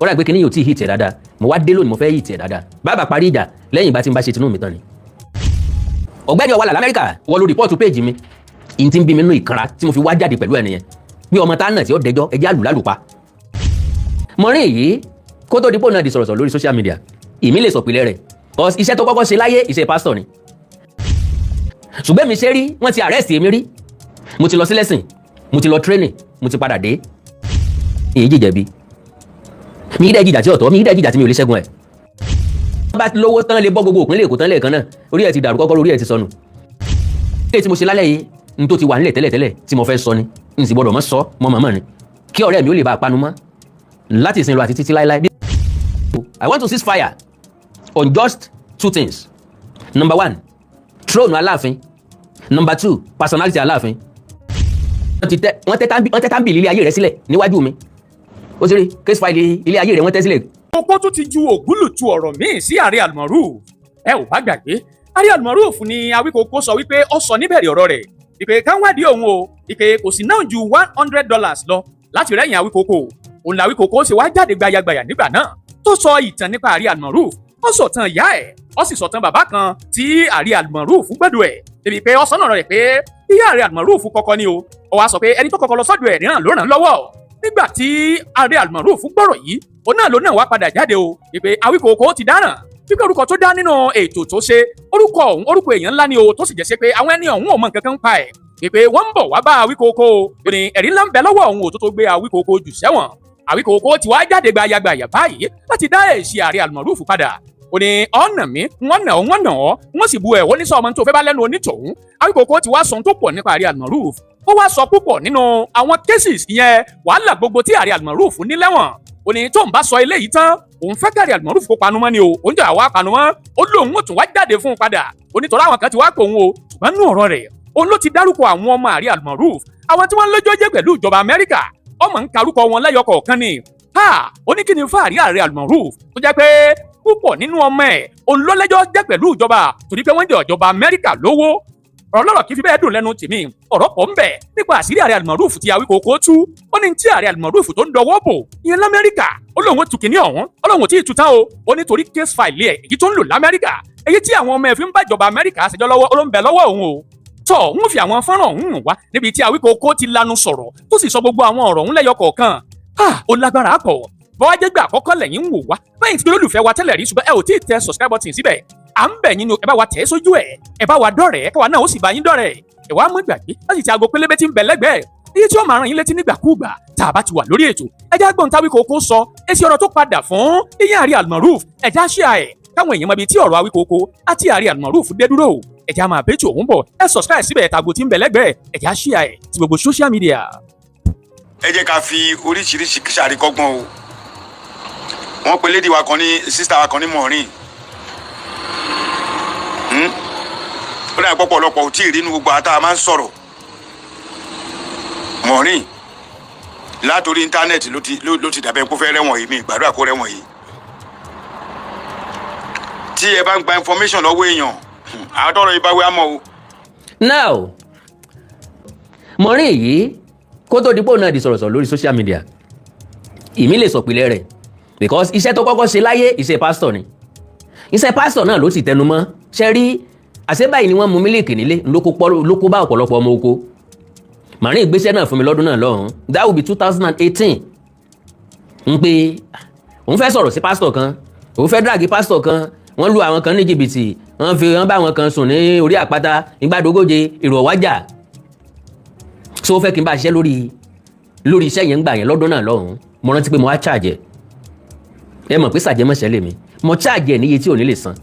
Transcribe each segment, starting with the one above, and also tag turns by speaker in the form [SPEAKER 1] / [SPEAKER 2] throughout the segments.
[SPEAKER 1] ó rà pé kíní yóò tí ì hit ẹ̀ dáadáa mo wá dé lónìí mo fẹ́ hit ẹ̀ dáadáa bàbá parí ìjà lẹ́yìn ìgbà tí n bá ṣe tinú mi tán ni. ọ̀gbẹ́ni ọ̀wàlà lamẹ́ríkà wọ́n lo rìpọ́ọ̀tù péèjì mi ìyìn tí ń bí mi nínú ìkanra tí mo fi wá jáde pẹ̀lú ẹnìyẹn bí ọmọ tá náà tí ó dẹjọ́ ẹjẹ́ àlùlálùpa. Mọ̀rín yìí kó tó dípò náà di sọ̀rọ̀sọ̀ lórí social media ìmí lè sọ̀pìlẹ̀ rẹ̀ cause iṣẹ́ tó kọ́kọ́ ṣe láyé iṣẹ́ pásítọ̀ ni. ṣùgbọ́n mi ṣe rí wọ́n ti arrest èmi rí mo ti lọ sí lesson mo ti lọ training mo ti padà dé èyí jìjẹ̀bi mi ìdẹ́ jìjà tí ọ̀tọ̀ mi ìdẹ́ jìjà tí mi ò lè ṣẹ́gun ẹ̀. wọ́n bá lówó tán lè bọ́ gbogbo òpínlẹ̀ Èkó tán lẹ́ẹ̀kan náà orí ẹ̀ ti dàrú kọ́kọ́ orí ẹ̀ ti sọnù. ilé tí mo ṣe lálẹ́ yìí n tó ti wà nílẹ̀ tẹ́lẹ̀tẹ́lẹ̀ tí mo fẹ́ sọ ni n sì gbọ́dọ̀ mọ́ sọ mọ́ màmá ni kí ọ̀rẹ́ mi ó lè bá a panu mọ́ láti ìsìn lọ àti títí láéláé. I want to cease fire on just two things. Number one, throne Aláàfin. Number two, personality Aláàfin. wọ́n tẹ́ tábìlì ilé ayé rẹ̀ sílẹ̀ níwájú mi. ó ti rí case file ilé ayé rẹ̀ wọ́n tẹ́ sílẹ̀.
[SPEAKER 2] Kókó tún ti ju ògúlùtù ọ̀rọ̀ míì sí ààrẹ Almoroof. ẹ ò bá gbàgbé ààrẹ Almoroof ni Awíkókó sọ wípé ó sọ níbẹ̀rẹ̀ ọ̀rọ̀ rẹ̀ ìpè káwádìí òun o ìpè kò sí náà ju $100 lọ láti rẹ́yìn Awíkókó. òun làwíkókó ṣe wá jáde gbayagbaya nígbà náà tó sọ ìtàn nípa ààrẹ Almoroof. ó sọ̀tàn ìyá ẹ̀ ó sì sọ̀tàn bàbá kan tí ààrẹ Almoroof gbọ́dọ̀ ẹ̀ débi pé ó sọ náà rẹ̀ pé ìyá ààrẹ Almoroof kọ́kọ́ ni o ó wá sọ pé ẹni tó kọ́kọ́ lọ sọ́dọ̀ ẹ̀ níran ló ràn lọ́wọ́ nígbà tí ààrẹ Almoroof gbọ́rọ̀ yìí òun náà ló náà wá padà jáde o ìpè Awíkókó ti dáràn wípé orúkọ tó dá nínú ètò tó ṣe orúkọ èèyàn ńlá ni o tó sì jẹ́ ṣe pé àwọn ẹni ọ̀hún ò mọ nǹkan kan pa ẹ̀ ìpè wọ́n ń bọ̀ wá bá Awíkókó ó ní ẹ̀rí ńlá ń bẹ lọ́wọ́ òun ò tó gbé Awíkókó jù sẹ́wọ̀n Awíkókó ti wá jáde gbayagbaya báyìí láti dá èsì ààrẹ Almoroof padà ó ní ọ̀nà mi wọ́n nà ọ́ wọ́n sì bu ẹ̀ wọ́n ní sọ ọmọ tó fẹ́ bá lẹ́nu onítọ̀hún Awíkókó ti wá sọ tó pọ̀ nípa ààrẹ Almoroof ó wá sọ púpọ̀ nínú àwọn cases ìyẹn wàhálà gbogbo tí ààrẹ Almoroof ní lẹ́wọ̀n ó ní tó ń bá sọ eléyìí tán òun fẹ́ kárí Almoroof kó panumọ́ ni o òun jẹ́ àwa panumọ́ ó lóun ó tún wá jáde fún un padà onítọ̀rọ̀ àwọn kan ti wá pé òun o ṣùgbọ́n nínú ọ̀rọ̀ rẹ̀ òun ló ti dárúkọ àwọn ọmọ ààrẹ Almoroof àwọn tí wọ́n lọ́jọ́ jẹ́ pẹ̀lú ìjọba Amẹ́ríkà ọmọ ń karúkọ wọn lẹ́yọ kọ̀ọ̀kan ni ó ní kí ni fáàrí ààrẹ Almoroof tó jẹ́ pé púpọ̀ nínú ọmọ ẹ̀ òun ló lẹ́jọ́ jẹ́ pẹ̀lú ìjọba torí pé wọ́n jẹ́ ìjọba Amẹ́ríkà lówó ọlọ́rọ̀ kì í fi bẹ́ẹ̀ dùn lẹ́nu tèmi ọ̀rọ̀ pọ̀ ń bẹ nípa àṣírí ààrẹ Almoroof tí Awíkókó tú ó ní tí ààrẹ Almoroof tó ń dọwọ́ bò ìyẹn l'Amẹ́ríkà ó lóun ó tu kìíní ọ̀hún ó lóun tí ì tu tán o ó ní torí case file ẹ̀ èyí tó ń lò l'Amẹ́ríkà èyí tí àwọn ọmọ ẹ̀ fi ń bá ìjọba Amẹ́ríkà ṣèjọ́ lọ́wọ́ ó ló ń bẹ lọ́wọ́ òun o tọ́ ń fi àwọn fọ́nrán ọ̀hún wá níbi tí Awíkókó ti lanu sọ̀rọ̀ tó sì sọ gbogbo àwọn ọ̀rọ̀ ọ̀hún lẹ́yọ kọ̀ọ̀kan ó lágbára pọ̀ bọ́wá jẹ́ gbà àkọ́kọ́ lẹ́yìn ń wò wá báyìí tí olólùfẹ́ wa tẹ́lẹ̀ rí ṣùgbọ́n ẹ ò tí ì tẹ subscribe button síbẹ̀ à ń bẹ̀ yín ni ẹ bá wa tẹ̀ ẹ́ sójú ẹ̀ ẹ bá wa dọ̀rẹ́ káwa náà ó sì bá yín dọ̀rẹ́ ẹ wá mú ìgbàgbé láti ti aago pélébé tí ń bẹ lẹ́gbẹ̀ẹ́ iye tí ó máa rán yín létí nígbàkúùgbà tá a bá ti wà lórí ètò ẹjẹ́ àgbọ̀n t'Awíkókó sọ èsì ọ̀rọ̀ tó padà fún ìyẹn ààrẹ Almoroof ẹ̀já ṣíà ẹ̀ káwọn èèyàn mọ ibi tí ọ̀rọ̀ Awíkókó àti ààrẹ Almoroof dé dúró ẹ̀já máa bẹ́tù òun bọ̀ ẹ subscribe síbẹ̀ tàgò tí ń bẹ lẹ́gbẹ̀ẹ́ ẹ̀já ṣíà ẹ̀ ti gbogbo social media.
[SPEAKER 3] ẹ jẹ́ ká fi oríṣiríṣi ṣàríkọ́gbọ́n o wọ́n pe lédi wa kan ní sísítà wa kan ní Mọ̀rín ó dà pọ̀pọ̀lọpọ̀ ò tí ì rí inú gbogbo àtà máa ń sọ̀rọ̀ Mọ̀rín látòrí íńtánẹ́ẹ̀tì ló ti dàbẹ́ kó fẹ́ rẹ́wọ̀n yìí mi ìgbàdúrà kó rẹ́wọ̀n yìí tí ẹ bá ń gba information lọ́wọ́ èèyàn àtọ́rọ̀ yìí bá wẹ́ àmọ́ o.
[SPEAKER 1] now Mọ̀rín yìí kó tó dípò náà di sọ̀rọ̀sọ̀ lórí social media ìmí lè sọ̀pìlẹ̀ rẹ̀ because iṣẹ́ tó kọ́kọ́ ṣe láyé iṣẹ́ pásítọ̀ ni iṣẹ́ pásítọ̀ náà ló sì tẹnu mọ́ ṣe rí àṣebáyìí ni wọ́n mu mílíkì nílé ló kó bá ọ̀pọ̀lọpọ̀ ọmọ oko Mọ̀rín ìgbésẹ̀ náà fún mi lọ́dún náà lọ́hùn that will be 2018 ń pé òun fẹ́ sọ̀rọ̀ sí pásítọ̀ kan òun fẹ́ dráàgì pásítọ̀ kan wọ́n lu àwọn kan ní jìbìtì wọ́n bá àwọn kan sùn ní orí àpáta ìgbàdógóje èrò ọ̀wájà so ó fẹ́ kí n bá ṣiṣẹ́ lórí iṣẹ́ yẹn ń gbà yẹn lọ́dún náà lọ́hùn mo rántí pé mo wá charge ẹ mọ̀ pé sàjẹmọ́ṣẹ́ lèmi mo charge ẹ̀ níye tí ò ní lè san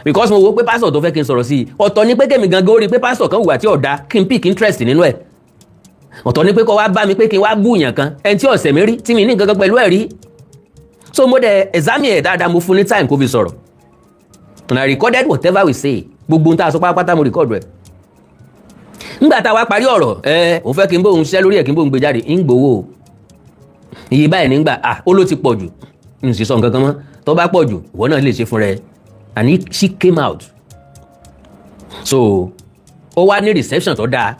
[SPEAKER 1] because mo wo pé pásítọ̀ tó fẹ́ kí n sọ̀rọ̀ sí i ọ̀tọ̀ ni pé kẹ́mi gangan ó rí pé pásítọ̀ kan hùwà tí ọ̀dà kí n pick interest nínú ẹ̀ ọ̀tọ̀ ni pé kó wá bá mi pé kí n wá bú yàn kan ẹni tí ọ̀sẹ̀ mi rí tí mi ní nǹkan kan pẹ̀lú ẹ̀ rí so mo dẹ̀ examine ẹ̀ dáadáa mo fún ní time kó fi sọ̀rọ̀ and I recorded whatever we say gbogbo ohun tá a sọ pátápátá mo record rẹ̀ ńgbà tá a wá parí ọ̀rọ̀ òun fẹ́ kí n bóun ṣiṣẹ́ lórí ẹ̀ kí n bóun gbé jáde ń gbowó iye báyìí nígbà ó ló ti pọ̀ jù n sì sọ nǹkan kan mọ́ tó bá pọ̀ jù ìwọ náà lè ṣe fún rẹ and she came out so ó wá ní reception tó dáa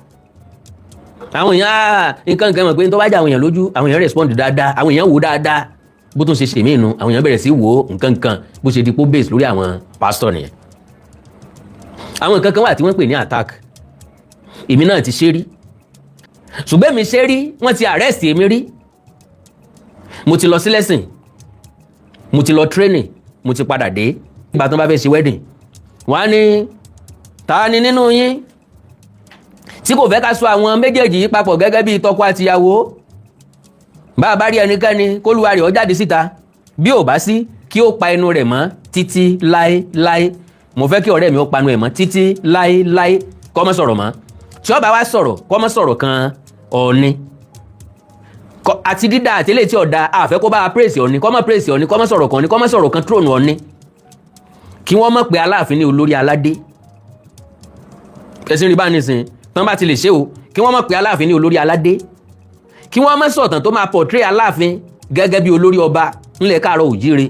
[SPEAKER 1] àwọn èèyàn nǹkan mọ̀ pé tó bá jẹ́ àwọn èèyàn lójú àwọn èèyàn respond dáadáa àwọn èèyàn wò dáadáa bó tún ṣe ṣe mí inú àwọn èèyàn bẹ̀rẹ̀ sí wo nǹkan bó ṣe di pó base lórí àwọn pastor nìyẹn. àwọn nǹkan kan wà tí wọ́n pè ní attack èmi náà ti ṣe rí ṣùgbọ́n mi ṣe rí wọ́n ti arrest èmi rí mo ti lọ sí lesson mo ti lọ training mo ti padà dé ìgbà tó bá fẹ́ ṣe wedding wọ́n á ní ta ni nínú yín tí kò fẹ́ ká so àwọn méjèèjì yìí papọ̀ gẹ́gẹ́ bí tọkọ àtìyàwó bá a bá rí ẹnikẹ́ni kólúwa rẹ̀ ó jáde síta bí ò bá sí kí ó pa ẹnu rẹ̀ mọ́ títí láéláé mo fẹ́ kí ọ̀rẹ́ mi ó panu ẹ̀ mọ́ títí láéláé kó má sọ̀rọ̀ mọ́ tí ó bá wá sọ̀rọ̀ kó má sọ̀rọ̀ kan Ọọ̀ni àti dídá àti eléyìí tí ọ̀dà àfẹ́ kó bá a praise Ọọ̀ni kó má praise Ọọ̀ni kó má sọ̀rọ̀ kan Ọọ̀ni kó má sọ̀rọ̀ kan throne Ọọ̀ni kí wọ́n mọ̀ pé Aláàfin ní olórí aládé ẹ̀sìn rí bá nísìn tán bá ti lè ṣe o kí wọ́n mọ̀ pé Aláàfin ní olórí aládé kí wọ́n mọ̀ sọ̀tàn tó máa portray Aláàfin gẹ́gẹ́ bí olórí ọba ńlẹ̀ Káàárọ̀ Oòjíire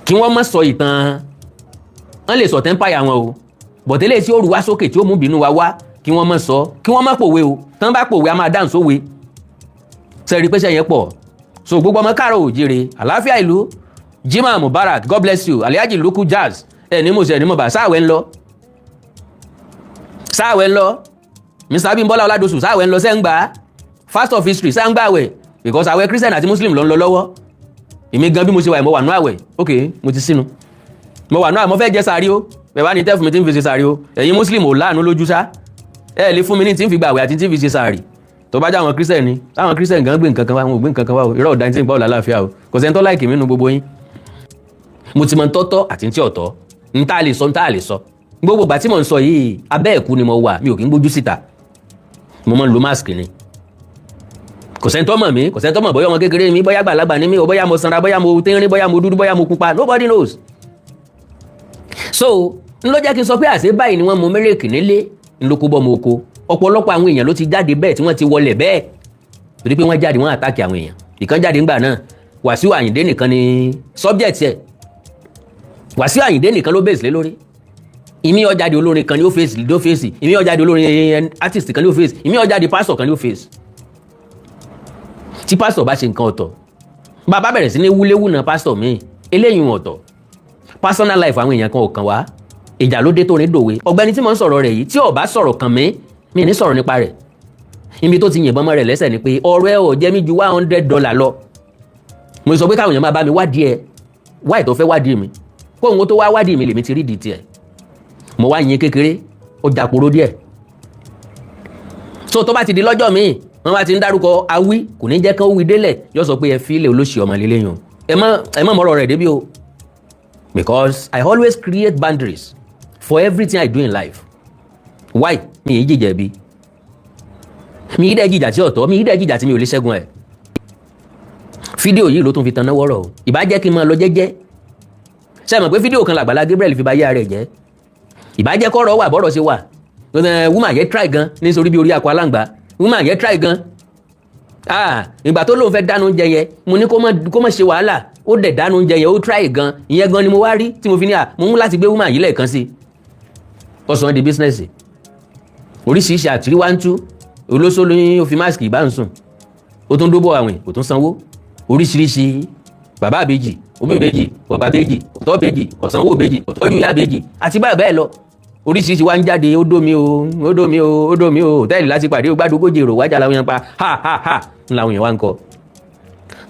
[SPEAKER 1] kí wọ́n mọ̀ sọ ìtàn wọ́n lè sọ tẹ́ńpáyà wọn o bọ̀tẹ́lẹ̀ tí ó rù wá sókè tí ó mú bínú wa wá kí wọ́n mọ̀ sọ kí wọ́n mọ̀ pòwe o tán bá pòwe a máa dáhùn sówe sẹ́rí pẹ́sẹ́ yẹn pọ̀ so gbogbo ọmọ Káàárọ̀ Oòjíire àlàáfíà ìlú Jimoh Mubarak God bless you Alhaji Luku Jazz ẹni mo ṣe ẹni mo bá sáàwẹ̀ ń lọ Mr. Abimbola Oladosu sáàwẹ̀ ń lọ sẹ́ngbà fast of history sáàngbàwẹ̀ because àwẹ̀ Christian àti Muslim ló ń lọ lọ́wọ́ èmi gan bí mo ṣe wà mo wà nú àwẹ̀ ok mo ti sínú mo wà nú àwẹ̀ mo fẹ́ jẹ sàárì o bẹ̀wá ní tẹ́fù mi tí ń fi ṣe sàárì o ẹ̀yin Muslim ò láàánú lójú sá ẹ lè fún mi ní tí ń fi gbàwẹ̀ àti tí ń fi ṣe sàárì tó bá já àwọn Christian ni táwọn Christian gan gbé nǹkan kan wá wọn ò gbé nǹkan kan wá o irọ́ ọ̀dà tí ń bá ọ̀là láàfíà o kò sẹ́ni tó láìkì mí nínú gbogbo yín mo ti mọ tọ́tọ́ àti tí ọ̀tọ̀ ń tá a lè sọ ń tá a lè sọ gbogbo ìgbà tí mo ń sọ yìí abẹ́ ẹ̀kú ni mo wà mi ò kí ń gbójú síta mo máa ń lo mask ni kò sẹ́ni tó mọ̀ mí kò sẹ́ni tó mọ̀ bóyá ọmọ kékeré mi bóyá àgbàlagbà ni mí o bóyá mo sanra bóyá mo tínrín bóyá mo dúdú bóyá mo pupa nobody knows so n ló jẹ́ kí n sọ pé àṣẹ báyìí ni wọ́n mú mẹ́rẹ̀kì nílé ńlọkọ bọ́ mo oko ọ̀pọ̀lọpọ̀ àwọn èèyàn ló ti jáde bẹ́ẹ̀ tí wọ́n ti wọlé bẹ́ẹ̀ torí pé wọ́n jáde wọ́n àtàkì àwọn èèyàn ìkan jáde ńgbà náà Wàsíù Àyìndé nìkan ni subject ẹ̀ Wàsíù Àyìndé nìkan ló bèèsì lé lórí ìmí ọjàde olórin kan ní ó fèsì ìmí ọjàde olórin artist kan ní ó fèsì ìmí ọjàde pastor kan ní ó fèsì tí pastor bá ṣe nǹkan ọ̀tọ̀ bàbá bẹ̀rẹ̀ sí ní wúléwúna pastor míì eléyìí ọ̀tọ̀ personal life àwọn èèyàn kan ò kàn wá ìjà ló dé tó ní dòwe ọ̀gbẹ́ni tí mo ń sọ̀rọ̀ rẹ̀ yìí tí ó bá sọ̀rọ̀ kàn mí mi ní sọ̀rọ̀ nípa rẹ̀ ibi tó ti yìnbọn mọ́ rẹ̀ lẹ́sẹ̀ ni pé ọ̀rọ̀ ẹ̀ ò jẹ́ mi ju $100 lọ mo sọ pé káwọn èèyàn máa bá mi wádìí ẹ̀ wáì tó fẹ́ wádìí mi kó òun tó wá wádìí mi lèmi ti rí di tiẹ̀ mo wá yin kékeré ó jàporó díẹ̀ so tó bá ti di lọ́jọ́ míì wọ́n bá ti ń dárúkọ awí kò ní jẹ́ kán wí délẹ̀ yóò sọ pé ẹ fi ilé olóṣì ọmọ lélẹ́yìn o ẹ mọ̀ mọ́rọ̀ rẹ̀ débi o because I always create boundaries for everything I do in life why mi yìí jìjà bí mi yìí dẹ́ jìjà tí ọ̀tọ̀ mi yìí dẹ́ jìjà tí mi ò lè ṣẹ́gun ẹ̀ fídíò yìí ló tún fi tan náà wọ́rọ̀ o ìbá jẹ́ kí n máa lọ jẹ́jẹ́ ṣe mọ̀ pé fídíò kan l'Àgbàlá Gabriel fi ba yá rẹ̀ jẹ́ ìbá jẹ́ kọ́rọ̀ wà bọ́rọ̀ ṣe wà woman yẹn try gan ní sórí bí orí akọ aláǹgbá woman yẹn try gan ìgbà tó lóun fẹ́ dáná oúnjẹ yẹn mo ní kó má ṣe wàhálà ó dẹ̀ dáná oúnjẹ yẹn ó try gan ìyẹn gan ni mo wá rí tí mo fi ní mo ń láti gbé woman yìí lẹ́ẹ̀kan sí ọ̀sán di business oríṣiríṣi àtìrí wá ń tú olóṣó lóyún ó fi máàsì ìbá ń sùn ó tún dóbọ̀ àwìn ó tún sanwó oríṣiríṣi bàbá àbèjì òbèbèjì bàbá bèjì ọ̀tọ̀ bèjì ọ̀sánwó bèjì ọ̀tọ̀ yóò yá bèjì àti báyìí bẹ́ẹ̀ lọ oríṣiríṣi wá ń jáde ó dómi o hòtẹ́ẹ̀lì láti pàdé gbádùgójì èrò wájà làwọn yẹn pa ha làwọn yẹn wá ń kọ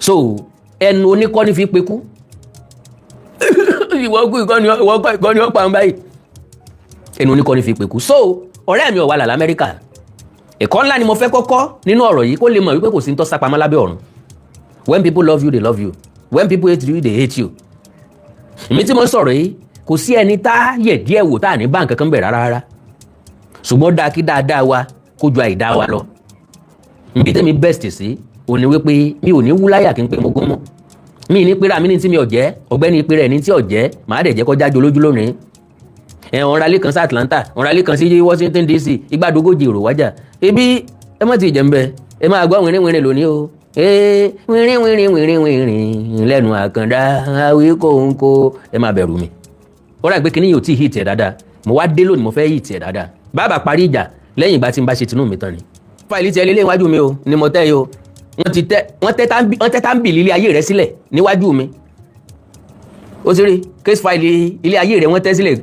[SPEAKER 1] so ẹnu oníkọ́ni fi pekú ìkọ́ni ọ̀pá ń báyìí ẹnu oníkọ́ni fi pekú so ọ̀rẹ́ mi ò wà lálẹ́ Amẹ́ríkà ẹ̀kọ́ ńlá ni mo fẹ́ kọ́kọ́ nínú ọ̀rọ̀ yìí kó lè mọ̀ wípé kò sí ń tọ́ sápamọ́ lábẹ́ ọ̀run when people love you they love you when people hate you they hate you èmi tí mo sọ̀rọ̀ yìí kò sí ẹni tá yẹ̀ díẹ̀ wò tá à ní bá nǹkan kan bẹ̀ rárá ṣùgbọ́n dáa kí dáadáa wa kó ju àìdáa wa lọ ibi tẹ́mi best sí òní wípé mi ò ní wúláyà kí n pè mo gún mọ́ mi ní pera mi ní tí mi ò jẹ́ ọ̀gbẹ́ni pera ẹni tí ò jẹ́ màá dẹ̀ jẹ́ kọjá jo lójú lónìí ọ̀n ralé kan sí Atlanta ọ̀n ralé kan sí Washington DC igbádogójì èrò wájà ebi ẹ mọ̀ ti jẹ́ ń bẹ ẹ máa gbọ́ wìnrìn lónìí o wìnrìn lẹ́nu àkàndá Awikonko ẹ máa bẹ̀rù mi ó rà pé kíní yóò tí hit ẹ̀ dáadáa mo wá dé lónìí mo fẹ́ hit ẹ̀ dáadáa bàbá parí ìjà lẹ́yìn ìgbà tí n bá ṣe tinú mi tán ni fáìlì tí ẹ lélẹ́ iwájú mi o ni mo tẹ́ yìí o wọ́n tẹ́ tábìlì ilé ayé rẹ̀ sílẹ̀ níwájú mi ó sì rí case file ilé ayé rẹ̀ wọ́n tẹ́ sílẹ̀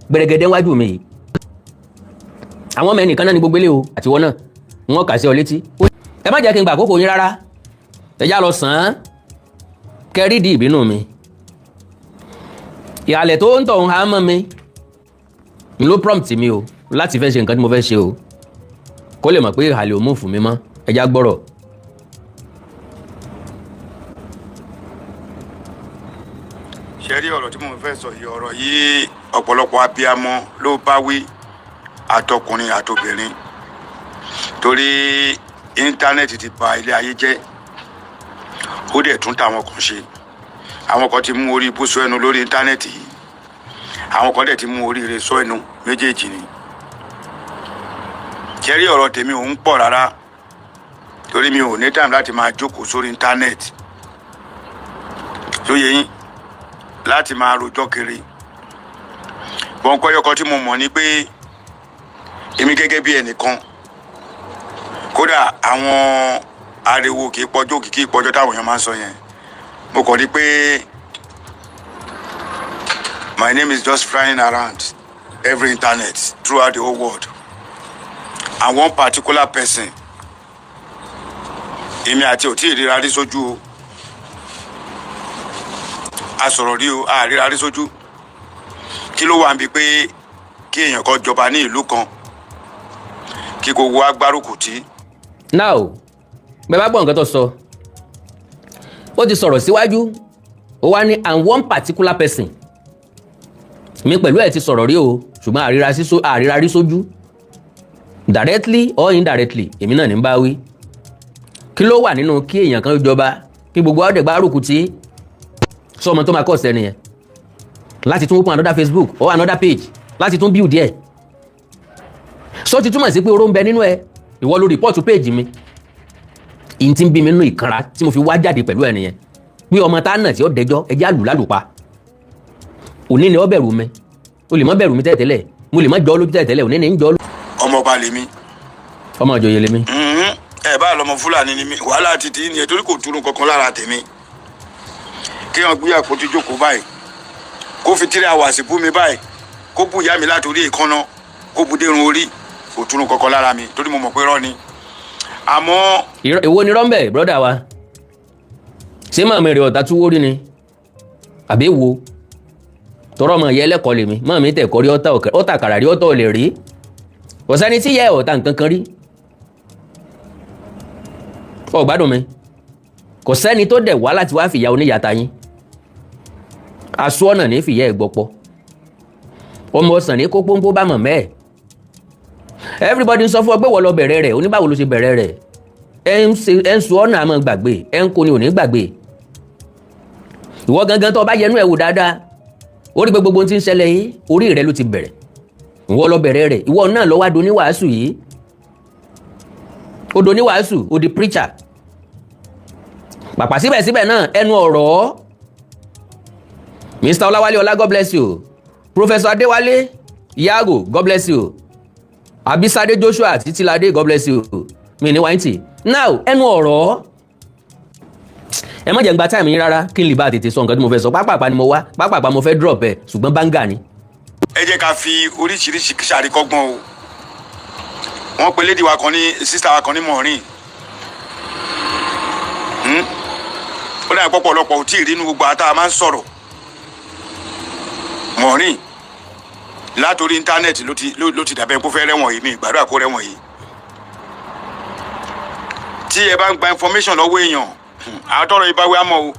[SPEAKER 1] gbẹ̀rẹ̀gẹ̀dẹ̀ níwájú mi yìí àwọn ọmọ ẹnìkan náà ní gbogbo ilé o àtiwọ́ náà wọ́n kà sí ọ létí ẹ má jẹ́ kí n gbà àkókò yín rárá ẹ já lọ sàn án kẹrí di ìbínú mi ìhàlẹ̀ tó ń tọ̀ ń ha mọ́ mi ló prompt mi o láti fẹ́ ṣe nǹkan tí mo fẹ́ ṣe o kó lè mọ̀ pé ìhàlẹ̀ ò mú fún mi mọ́ ẹ já gbọ́rọ̀.
[SPEAKER 3] ṣe rí ọ̀rọ̀ tí mo fẹ́ sọ yìí ọ̀rọ̀ yìí ọ̀pọ̀lọpọ̀ abiyamọ ló bá wí àtọkùnrin àtobìnrin torí íńtánẹ́ẹ̀tì ti bà ilé ayé jẹ́ ó dẹ̀ tún táwọn kan ṣe àwọn kan ti mú orí ibú sọ ẹnu lórí íńtánẹ́ẹ̀tì yìí àwọn kan dẹ̀ ti mú oríire sọ ẹnu méjèèjì ni ṣe rí ọ̀rọ̀ tèmi ò ń pọ̀ rárá torí mi ò ní time láti máa jókòó sórí íńtánẹ́ẹ̀tì tó yẹ yín láti máa rojọ́ kiri bọ́ńkọ́yọ́kọ́ tí mo mọ̀ ni pé èmi gẹ́gẹ́ bí ẹnìkan kódà àwọn ariwo kì í pọ́jọ́ táwọn èèyàn máa ń sọ yẹn mo kàn rí pé my name is just flying around every internet throughout the whole world and one particular person èmi àti òtí ìríra rí sójú o a sọ̀rọ̀ rí o a ríra rí sójú kí ló wà ń bi pé kí èèyàn kan jọba ní ìlú kan kí gbogbo agbárùkù tí.
[SPEAKER 1] now bẹ́ẹ̀ bá gbọ́ nǹkan tó sọ ó ti sọ̀rọ̀ síwájú ó wá ní and one particular person mi pẹ̀lú ẹ̀ ti sọ̀rọ̀ rí o ṣùgbọ́n àríra rí sójú directly or indirectly èmi náà ní bá wí kí ló wà nínú kí èèyàn kan jọba kí gbogbo ọdẹ gbárùkù tí sọmọ tó máa kọ́ ọ̀sẹ̀ nìyẹn láti tún open another Facebook or another page láti tún build ẹ̀ so ti túmọ̀ sí pé oró ń bẹ nínú ẹ ìwọ ló report page mi ìyìn tí ń bí mi nínú ìkanra tí mo fi wá jáde pẹ̀lú ẹ nìyẹn pé ọmọ tá nà tí ó dẹjọ́ ẹjẹ́ àlùlálùpa òní ni ó bẹ̀rù mi o lè má bẹ̀rù mi tẹ́lẹ̀ mo lè má jọ́ lójú tẹ́lẹ̀ òní ni ń jọ́ lójú.
[SPEAKER 3] ọmọ ọba lèmi.
[SPEAKER 1] ọmọ ìjòyè lèmi.
[SPEAKER 3] ẹ bá lọmọ Fúlàní ni mi wàhálà títí ni ẹ torí kò túrun kankan lára tèmi kí wọn gbé àpótí jókòó báyìí kó fi 3 hours bú mi báyìí kó bú ìyá mi látòrí ìkànnà kó bú dérun orí kò túrun kankan lára mi torí mo mọ̀ pé rọ́ ni àmọ́.
[SPEAKER 1] èwo ni rọ́ńbẹ̀ brọ́dà wa ṣé màmí rẹ̀ ọ̀tá túwó rí ni àbí wo tọrọ ọmọ ìyá ẹlẹ́kọ̀ọ́ lèmi màmí tẹ̀kọ́ rí ọ̀tà kàrà rí ọ̀tọ̀ lè rí kò sẹ́ni tí yẹ ọ̀tá nǹkan kan rí ọ̀gbádùn mi kò sẹ́ni tó dẹ̀ wá láti wá fìyà oníyàtà yín aṣọ ọ̀nà ní fìyà ẹ̀ gbọ́pọ̀ ọmọ ọ̀sán ní kó pọ́npọ́ bá mọ̀ mẹ́ẹ̀ everybody ń sọ fún ọ pé wọ́n lọ bẹ̀rẹ̀ rẹ̀ oníbàwò ló ṣe bẹ̀rẹ̀ rẹ̀ ẹ̀ ń sọ ọ̀nà àmọ́ gbàgbé ẹ̀ ń kó ni ò ní gbàgbé ìwọ gangan tó bá yẹnu ẹ̀ wò dáadáa orí gbogbo ohun tí ń ṣẹlẹ̀ yìí orí rẹ̀ ló ti bẹ̀rẹ̀ ìwọ lọ bẹ̀rẹ̀ rẹ̀ ìwọ náà lọ wá do níwàásù yìí ó do níwàásù ó di preacher pàpà síbẹ̀síbẹ̀ náà ẹnu ọ̀rọ̀ Mr. Ọláwálé ọlá God bless you Professor Adéwálé Yago God bless you Abisade Joshua Títíladé God bless you mi ní wáyìntì now ẹnu ọ̀rọ̀ ẹ má jẹ́ ń gba táìmù yín rárá kí n lè bá tètè sọ nǹkan tí mo fẹ́ sọ pápápá ni mo wá pápápá mo fẹ́ drop ẹ̀ ṣùgbọ́n báńgà ni.
[SPEAKER 3] ẹ jẹ́ ká fi oríṣiríṣi ṣàríkọ́gbọ́n o wọ́n pe lédi wa kan ní sísá wa kan ní mọ̀ọ́rìn ó dà pọ̀pọ̀lọpọ̀ ò tí ì rí inú gbogbo àtà máa ń sọ̀rọ̀ mọ̀ọ́rìn látòrí íńtánẹ́ẹ̀tì ló ti dàbẹ̀ kó fẹ́ rẹ́wọ̀n yìí mi ìgbàdúrà kó rẹ́wọ̀n yìí tí ẹ bá ń gba information lọ́wọ́ èèyàn àtọ́rọ̀ ìbáwí àmọ́ o.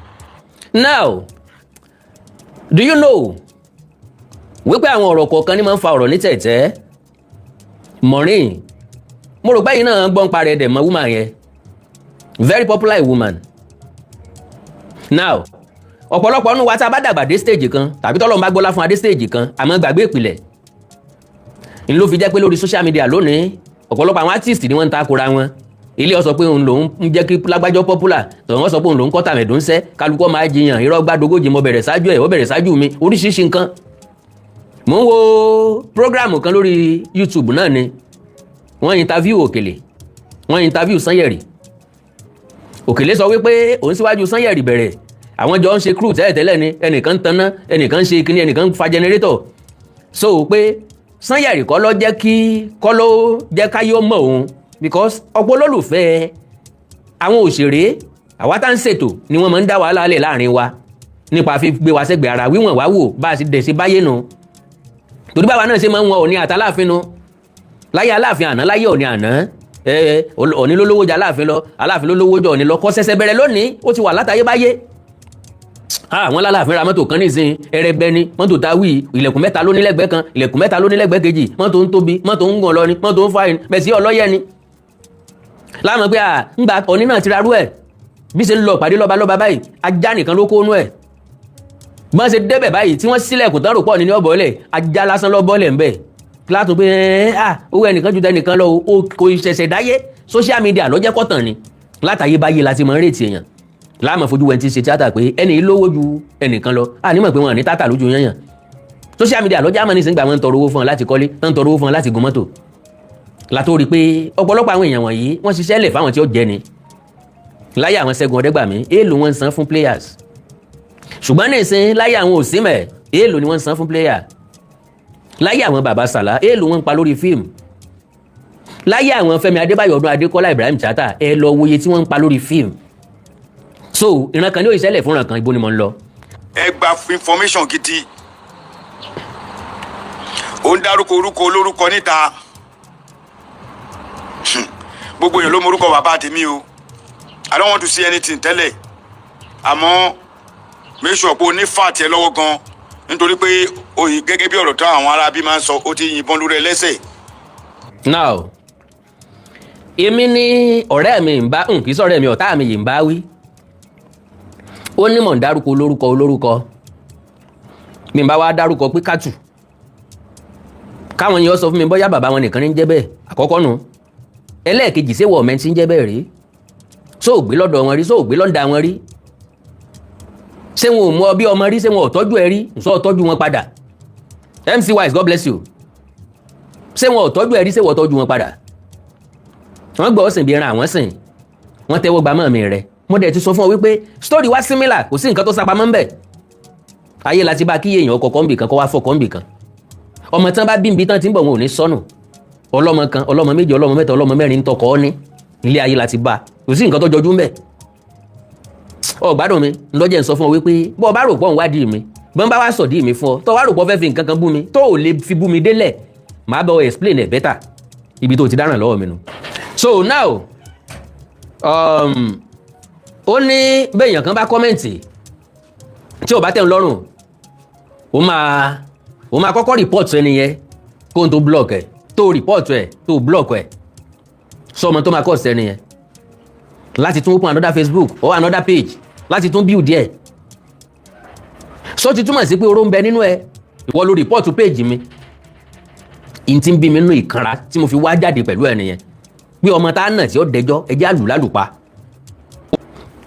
[SPEAKER 1] now do you know wípé àwọn ọ̀rọ̀ kọ̀ọ̀kan ní máa ń fa ọ̀rọ̀ ní tẹ̀tẹ̀ mọ̀ọ́rìn mo rò pé yìí náà gbọ́n parẹ́ dẹ̀ mọ́ woman yẹn very popular woman now ọ̀pọ̀lọpọ̀ nínú wa tá a bá dàgbà dé stage kan tàbí tọ́lọ́run bá gbọ́lá fún wa dé stage kan àmọ́ gbàgbé ìpìlẹ̀ ń ló fi jẹ́ pé lórí social media lónìí ọ̀pọ̀lọpọ̀ àwọn artist ni wọ́n ń takora wọn ilé ọ sọ pé òun lòun ń jẹ́ kí lágbájọ́ popular tọ̀wọ́n sọ pé òun lòun kọ́ tàmẹ̀dún sẹ́ kálukọ́ máa jiyàn irọ́ gbàdógójì mo bẹ̀rẹ̀ ṣáájú ẹ̀ ó bẹ̀rẹ̀ ṣáájú mi oríṣiríṣi nǹkan mò ń wo program kan lórí YouTube náà ni wọ́n interview Òkèlè wọ́n interview Sanyẹ̀rì Òkèlè sọ wípé òun síwájú Sanyẹ̀rì bẹ̀rẹ̀ àwọn jọ ń ṣe crew tẹ́lẹ̀ ni ẹnìkan ń tanná ẹnìkan ń ṣe kíní ẹnìkan ń fa generator so pé Sanyẹ̀rì kọ́ ló jẹ́ káyé ó mọ̀ òun because ọ̀pọ̀ olólùfẹ́ àwọn òṣèré àwa tá ń ṣètò ni wọ́n máa ń dá wàhálà lẹ̀ láàrin wa nípa fígbé wa sẹ́gbẹ̀ẹ́ ara wíwọ̀n wá wò bá a sì dẹ̀ sí báyé nu torí báwa náà ṣe máa ń wọn Ọọ̀ni àtàláàfin nu láyé Aláàfin àná láyé Ọọ̀ni àná Ọọ̀ni ló lówó jẹ Aláàfin lọ Aláàfin ló lówó jẹ Ọọ̀ni lọ kọ́ ṣẹ̀ṣẹ̀ bẹ̀rẹ̀ lónìí ó ti wà látayébáyé àwọn lálàáfin ra mọ́tò kan nísìn ẹrẹbẹ ni mọ́tò táwí ilẹ̀kùn mẹ́ta ló ní lẹ́gbẹ̀ẹ́ kan ilẹ̀kùn mẹ́ta ló ní lẹ́gbẹ̀ẹ́ kejì mọ́tò ń tóbi mọ́tò ń gàn lọ ni mọ́tò ń fáyín bẹ̀sí ọlọ́yẹ ni láàmú pé ńgbà Ọọ̀ni náà ti rarú ẹ̀ bí ṣe ń lọ pàdé lọ́ba báyìí ajá nìkan ló kónú ẹ̀ bọ́n ṣe débẹ̀ báyìí tí wọ́n sílẹ̀kùn tán rò pọ̀ ní ọ̀bọ̀ọ́lẹ̀ ajá lásán lọ́bọ̀ọ́lẹ̀ ńbẹ̀ látò pé owó ẹnìkan ju tẹnìkan lọ kò ṣẹ̀ṣẹ̀ dáyé social media ló jẹ́ kọ́tàn ni látàyébáyé láti mọ̀ ń rètí èèyàn láàmú fojú wẹ́n ti ṣe tíátà pé ẹni lówó ju ẹnìkan lọ ànímọ̀ pé wọn ní tátà lójú yányàn social media lọ́jà àmọ́ nísìnyí gbà wọ́n ń tọrọ owó fún ọ láti kọ́lé ń tọrọ owó fún ọ láti gun mọ́tò látó rí pé ọ̀pọ̀lọpọ̀ àwọn èèyàn wọ̀nyí wọ́n ṣiṣẹ́ lẹ̀ fáwọn tí ó jẹ ni láyé àwọn Ṣẹ́gun Ọdẹ́gbàmí èèlò wọn ń san fún players ṣùgbọ́n nísìnyí láyé àwọn Òsínmẹ̀ èèlò ni wọ́n ń san fún player láyé àwọn Bàbá Sàlá èèlò wọn ń pa lórí fíìmù láyé àwọn Fẹ́mi Adébáyọ̀ Ọdún Adékọ́lá Ibrahim Chatta ẹ lọ wòye tí wọ́n ń pa lórí fíìmù so ìran kan ní òṣìṣẹ́lẹ̀ fúnra kan ibo ni mo ń lọ.
[SPEAKER 3] ẹ gba information gidi ó ń dárúkọ orúkọ olórúkọ níta gbogbo èèyàn ló mọ orúkọ bàbá tèmi o I don't want to see anything tẹ́lẹ̀ àmọ́ make sure pé o ní fàtì ẹ lọ́wọ́ gan nítorí pé òyìn gẹ́gẹ́ bí ọ̀rọ̀ tán àwọn arábí máa ń sọ ó ti yìnbọn lórí ẹlẹ́sẹ̀.
[SPEAKER 1] now èmi ní ọ̀rẹ́ mi ń bá kì í sọ̀rọ̀ mi ọ̀tá mi yìí ń bá wí ó ní mọ̀ ń dárúkọ olórúkọ mi bá wá dárúkọ pé kátù káwọn yẹn sọ fún mi bóyá bàbá wọn nìkan ní jẹ́ bẹ́ẹ̀ àkọ́kọ́ nu ẹlẹ́ẹ̀kejì ṣé wọ̀ mẹ́tí ń jẹ́ bẹ́ẹ̀ rí só gbé lọ́dọ̀ wọn rí só gbé lọ́ndà wọn rí ṣé wọn ò mọ bí ọmọ rí ṣé wọn ò tọ́jú ẹ rí nsọ́ tọ́jú wọn padà MC Wise God bless you ṣé wọn ò tọ́jú ẹ rí ṣé wọn tọ́jú wọn padà wọ́n gbọ́ sìn bí ẹran àwọn sìn wọ́n tẹ́wọ́ gba mọ́ mi rẹ̀ mo dẹ̀ ti sọ fún ọ wípé story wá similar kò sí nǹkan tó sapamọ́ ń bẹ̀ ayé láti bá kí èèyàn ọkọ̀ kọ́ńbì kan kọ́ wá fọ́ kọ́ńbì kan ọmọ tán bá bí nbí tán ti ń bọ̀ wọn ò ní sọnù ọlọ́mọ kan ọlọ́mọ méjì ọlọ́mọ mẹ́ta ọlọ́mọ mẹ́rin ń tọkọ̀ ọ́ ní ilé ayé láti bá kò sí nǹkan tó jọjú ń bẹ̀ ọ̀gbádùn mi ńlọ́jẹ̀ ń sọ fún ọ wípé bọ́ ọ bá rò pọ̀ ń wádìí mi bọ́n bá wá sọ̀dí mi fún ọ tó wá rò pọ̀ fẹ́ fi nǹkan kan bú mi tó ò lè fi bú mi délẹ̀ màá bọ̀ explain ẹ̀ better ibi tó ti dáràn lọ́wọ́ mi nu. So now ó ní bẹ́ẹ̀yàn kan bá kọ́mẹ̀ntì tí ò bá tẹ̀ ń lọ́rùn ó máa kọ́kọ́ report ẹni yẹn kó n tó block ẹ̀ tó report ẹ̀ tó block ẹ̀ sọmọ tó máa kọ́ ọ̀sẹ̀ ẹni yẹn láti tún open another Facebook or another page láti tún build ẹ̀ so ti túmọ̀ sí pé oró ń bẹ nínú ẹ̀ ìwọ ló report page mi in ti ń bí mi nínú ìkanra tí mo fi wá jáde pẹ̀lú ẹni yẹn pé ọmọ tá a nà tí ó dẹjọ́ ẹjẹ́ àlùlálùpa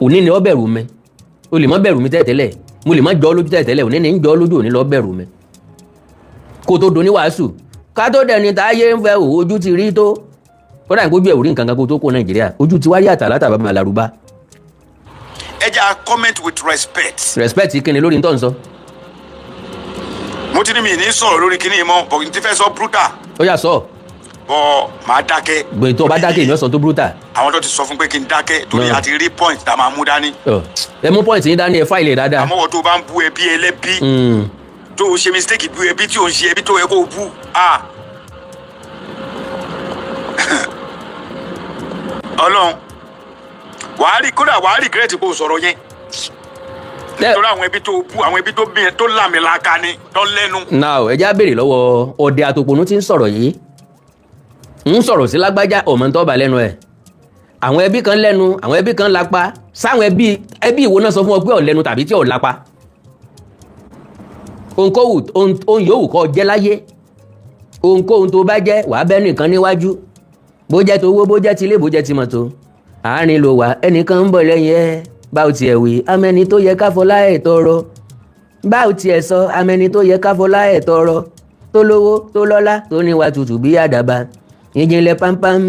[SPEAKER 1] òní ni ó bẹ̀rù mi o lè má bẹ̀rù mi tẹ́lẹ̀ mo lè má jọ́ lójú tẹ́lẹ̀ òní ni ń jọ́ lójú òní lọ bẹ̀rù mi kó tó do ní wàásù ká tó dẹni táyé ń fẹ́ ojú ti rí tó ó dà ní kójú ẹ̀ ò rí nǹkan kan kó tó kó Nàìjíríà ojú ti wárí àtàlátà bàbá Lárúbá.
[SPEAKER 3] ẹ jẹ́ à comment with respect.
[SPEAKER 1] respect kí ni lórí ń tọ́ ń sọ.
[SPEAKER 3] mo ti ní mi ní sọ̀rọ̀ lórí kíní mọ́ bọ̀ n ti fẹ́ sọ brutal.
[SPEAKER 1] ó yà sọ.
[SPEAKER 3] bọ́ máa dákẹ́.
[SPEAKER 1] gbèyìn tó o bá dákẹ́ ìyẹn sọ tó brutal.
[SPEAKER 3] àwọn tó ti sọ fún pé kí n dákẹ́ torí a ti rí point tá a máa mú dání.
[SPEAKER 1] ẹ mú point yín dání ẹ fáìlì dáadáa.
[SPEAKER 3] àmọ́ wọ́n tó bá ń bú ẹbí ẹlẹ́bí tó o ṣe mistake bú ẹbí tí o ń ṣe ẹbí tó yẹ kó o bú Ọlọ́run wàá regret kó o sọ̀rọ̀ yẹn nítorí àwọn ẹbí tó bú àwọn ẹbí tó bí tó làmìlaka ni tó lẹ́nu.
[SPEAKER 1] now ẹ já béèrè lọ́wọ́ ọdẹ àtòpọ̀nù tí ń sọ̀rọ̀ yìí ń sọ̀rọ̀ sí lágbájá ọmọ tó bá lẹ́nu ẹ̀ àwọn ẹbí kan lẹ́nu àwọn ẹbí kan lápá sáwọn ẹbí ìwo náà sọ fún ọ pé ọ̀ lẹ́nu tàbí tí ọ̀ lápá ohun yòówù kọ́ jẹ́ láyé ohunkóhun tó bá jẹ́ wàá bẹ́ nìkan níwájú bó jẹ́ towó bó jẹ́ tilé bó jẹ́ ti mọ́tò àárín ló wà ẹnìkan ń bọ̀ lẹ́yìn ẹ̀ báwo tiẹ̀ wí amẹni tó yẹ káfọlá ẹ̀ tọrọ báwo tiẹ̀ sọ amẹni tó yẹ káfọlá ẹ̀ tọrọ tó lówó tó lọ́lá tó níwà tútù bí àdàbà ìjìnlẹ̀ pampam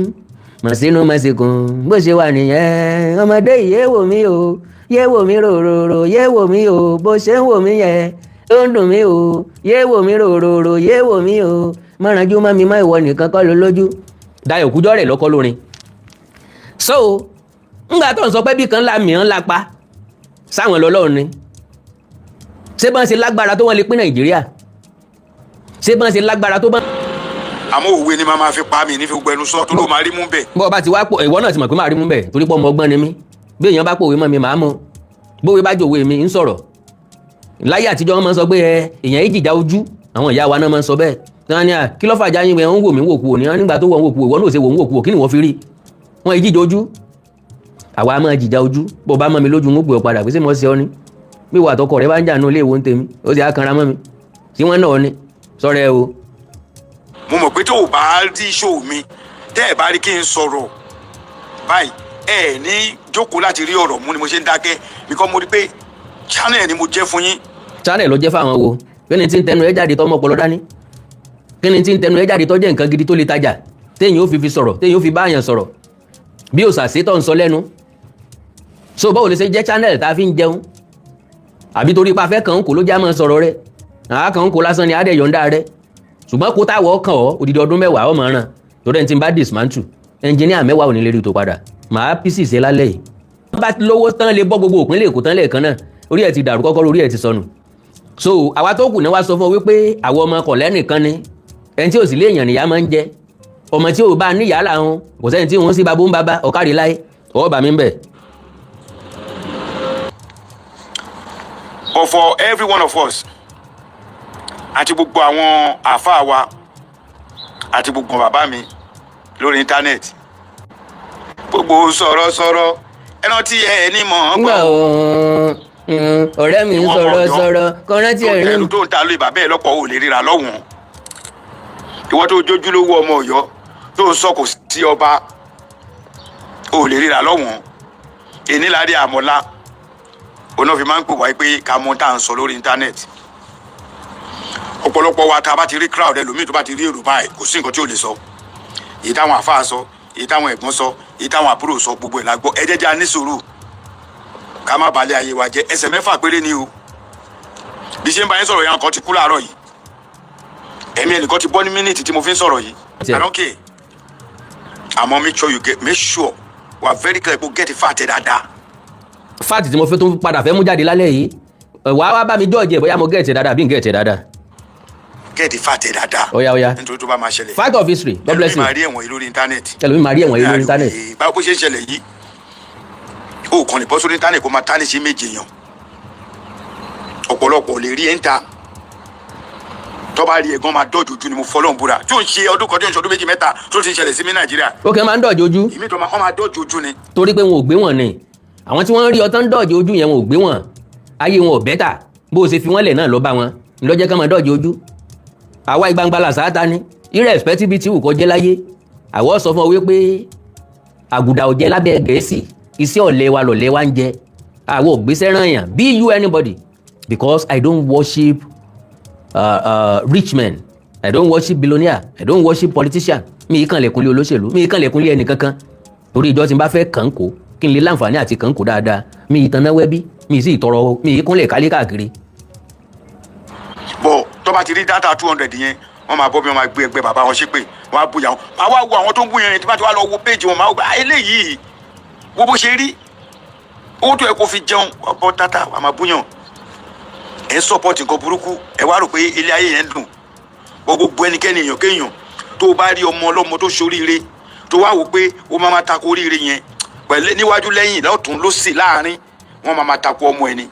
[SPEAKER 1] màsínú màsíkùn bó ṣe wà nìyẹn ọmọdé yé wò mí o yé wò mí ròròrò yé wò mí o bó ṣe ń wò mí yẹn ó ń dùn mí o yé wò mí ròròrò yé wò mí o mọ̀rànjú mọ́ mi mọ́ ìwọ nìkan kọ́ ló lójú. Dayọ̀ Kújọ́rẹ̀ lọ́kọ́ lórin. So ńgbà tó ń sọ pé bí kan lámìíràn lápá sáwọn lọ́lọ́run ni ṣé bọ́n ṣe lágbára tó wọ́n lè pín Nàìjíríà ṣé bọ́n ṣe lágbára tó bọ́n.
[SPEAKER 3] àmọ́ òwe ni màá fi pa mí ní fi gbẹnu sọ tó ló máa rí mú bẹ́ẹ̀.
[SPEAKER 1] bọ́ ọ bá ti wá pò ìwọ náà ti mọ̀ pé máa rí mú bẹ́ẹ̀ torí pé ọmọ ọgbọ́n ni mí bí èèyàn bá pòwe mọ́ mi màá mọ̀ bówe bá jòwe mi ń sọ̀rọ̀ láyé àtijọ́ wọn máa ń sọ pé èèyàn ìjìjà ojú àwọn ìyá wa náà máa ń sọ bẹ́ẹ̀ tani à kí ló fàjà yín ń wò mí wò kú òní nígbà tó wọ̀ ń wò kú ìwọ náà ò ṣe wò ń wò kú kí ni wọ́n fi rí wọn ìjìjà ojú àwa máa jìjà ojú bó bá mọ́ mi lójú ń gbé ọ padà pé ṣé mo ṣe ọ ní bí wà tọkọ rẹ bá ń jà nínú ilé ìwò ń tèmi ó sì á kanra mọ́ mi tí wọ́n náà ní sọ́rẹ́ o.
[SPEAKER 3] mo mọ̀ pé tó o bá rí ṣòwò mi tẹ́ ẹ̀ bá rí kí n sọ̀rọ̀ báyìí ẹ ní jókòó láti rí ọ̀rọ̀ mú ni mo ṣe ń dákẹ́ because mo rí pé channel ni mo jẹ́ fún yín.
[SPEAKER 1] channel ló jẹ́ fáwọn wo kí ni tí ń tẹnu ẹ jáde tọmọ ọpọlọ dání kí ni tí ń tẹnu ẹ jáde tọ́jẹ́ nǹkan gidi tó lè tajà téèyàn ó fi sọ̀rọ̀ téèyàn ó fi báyàn sọ̀rọ̀ bí òṣàṣe tó ń sọ lẹ́nu so báwo lè ṣe jẹ́ channel tá a fi ń jẹun àbí torí pa fẹ́ kàn ń kó ló já mọ́ sọ̀rọ̀ rẹ̀ àá kàn ń kó lásán ni adé yọ̀ǹda rẹ̀ ṣùgbọ́n kó táwọ̀ kàn ọ́ odidi ọdún 10 ọmọ ràn torí ẹni tí ń bá dismantle ẹnjìníà 10 ò ní lè rí tó padà màá písì ṣe lálẹ́ yìí. wọ́n bá lówó tán lè bọ́ gbogbo òpínlẹ̀ Èkó tán lẹ́ẹ̀kan náà orí ẹ̀ ti dàrú kọ́kọ́ orí ẹ̀ ti sọnù. so àwa tó kù ní wá sọ fún ọ wípé àwọn ọmọ kọ̀lẹ́ nìkan ni ẹni tí ò sì léèyàn nìyá máa ń jẹ ọmọ tí ò bá níyàá làwọn kò sẹ́ni tí òun sí babó ń bàbá ọ̀kárí láyé ọwọ́ bà mí ń bẹ̀.
[SPEAKER 3] But for every one of us àti gbogbo àwọn àáfàá wa àti gbogbo bàbá mi lórí íńtánẹ́ẹ̀tì gbogbo sọ̀rọ̀ ẹran tí ẹ ní mọ̀ ọ́n gbọ́.
[SPEAKER 1] ọ̀rẹ́ mi ń sọ̀rọ̀ kọ́ńtà tí ẹ rí mi.
[SPEAKER 3] tó ń ta lóye bàbá ẹ lọ́pọ̀ ò lè ríra lọ́wọ́n ìwọ tó jójú lówó ọmọ Ọ̀yọ́ tó ń sọ kò sí ọba ò lè ríra lọ́wọ́n èní lárí àmọ́lá òun fi máa ń pè wáyé pé ká mọ tá à ń sọ lórí íńtánẹ́ẹ̀tì ọ̀pọ̀lọpọ̀ wa tá a bá ti rí crowd ẹlòmíì tó bá ti rí èrò báyìí kò sí nǹkan tí ò lè sọ èyí táwọn àfáà sọ èyí táwọn ẹ̀gbọ́n sọ èyí táwọn àbúrò sọ gbogbo ẹ̀ la gbọ́ ẹ jẹ́ a ní sùúrù ká má balẹ̀ ayé wa jẹ́ ẹsẹ̀ 6 péré ni o bí ṣe ń bá yín sọ̀rọ̀ yẹn kan ti kú láàárọ̀ yìí ẹ̀mí ẹnìkan ti bọ́ ní mínítì tí mo fi ń sọ̀rọ̀ yìí I don't care àmọ́ make sure we are very clear kó get fat dáadáa.
[SPEAKER 1] fat tí mo fẹ́ tó padà fẹ́ mú jáde lálẹ́ yìí wàá wá bá mi jọ́ọ̀jì ẹ̀ bóyá mo gẹ̀ẹ́tì dáadáa bí n gẹ̀ẹ́tì dáadáa.
[SPEAKER 3] gẹ̀ẹ́tì fat dáadáa.
[SPEAKER 1] Oya.
[SPEAKER 3] nítorí tó bá máa ṣẹlẹ̀.
[SPEAKER 1] fact of history God bless you.
[SPEAKER 3] ẹlòmíì máa rí ẹ̀wọ̀n yìí lórí íńtánẹ́ẹ̀tì.
[SPEAKER 1] ẹlòmíì máa rí ẹ̀wọ̀n yìí lórí íńtánẹ́ẹ̀tì.
[SPEAKER 3] báwo bó ṣe ń ṣẹlẹ̀ yìí ó kàn ní bọ́ sórí íńtánẹ́ẹ̀tì kó máa tá ní ṣe méje yàn ọ̀pọ̀lọpọ̀ lè rí ẹ́ńtà tó bá rí ẹ̀gbọ́n máa dọ́jú ojú ni mo fọlọ́n búra tí ò ń ṣe ọdún kan tí ò ń ṣe ọdún méjì mẹ́ta tó ti ń ṣẹlẹ̀ sí mi Nàìjíríà.
[SPEAKER 1] ó kẹ́ máa ń dọ̀jú ojú.
[SPEAKER 3] ìmí tó máa dọ́jú ojú ni.
[SPEAKER 1] torí pé wọn ò gbé wọn ni àwọn tí wọ́n rí ọtán dọ̀jú ojú yẹn wọn ò gbé wọn ayé wọn ò bẹ́tà bó o ṣe fi wọ́n lẹ̀ náà lọ bá wọn lọ́jọ́ ká máa dọ̀jú ojú. àwa ìgbangba làṣáátá ni irrespective tí wù kọ́ jẹ́ láyé àwọ̀ sọ fún ọ wípé àgùdà ò jẹ́ lábẹ́ Gẹ̀ẹ́sì iṣẹ́ ọ̀lẹ wa lọ̀lẹ wa ń jẹ àwọ̀ ògbésẹ́ ràn yàn be you anybody because I don't worship rich men I don't worship billionaire I don't worship politician mi kàn lẹ̀kúnlé olóṣèlú mi kàn lẹ̀kúnlé ẹnì kankan torí ìjọ tí n bá fẹ́ kàn kó kí n lè láǹfààní àti kàn kó dáadáa mi ìtanná wẹ́bí mi sì tọrọ mi kúnlẹ̀ kálé káàkiri.
[SPEAKER 3] bọ̀ tó bá ti rí dátà 200 yẹn wọ́n máa bọ́ bí wọ́n máa gbé ẹgbẹ́ bàbá wọn ṣépè wọ́n á bóyá wọn máa wá wo àwọn tó ń bú yẹn tí wọ́n ti wá lọ wo péjì wọn máa wọ eléyìí wo bó ṣe rí owó tó yẹ kó fi jẹun ọ̀pọ̀ dátà wà máa búyàn ẹ̀ ń sọ́pọ̀tì nǹkan burúkú ẹ̀ wá rò pé ilé ayé yẹn ń dùn gbogbo ẹnikẹ́ni èèyàn kéèyàn tó o bá rí ọmọ ọlọ́mọ tó ṣoríire tó wá wò pé ó máa máa tako oríire yẹn pẹ̀lú níwájú lẹ́yìn lọ́tún lósì láàrin wọ́n máa tako ọmọ ẹni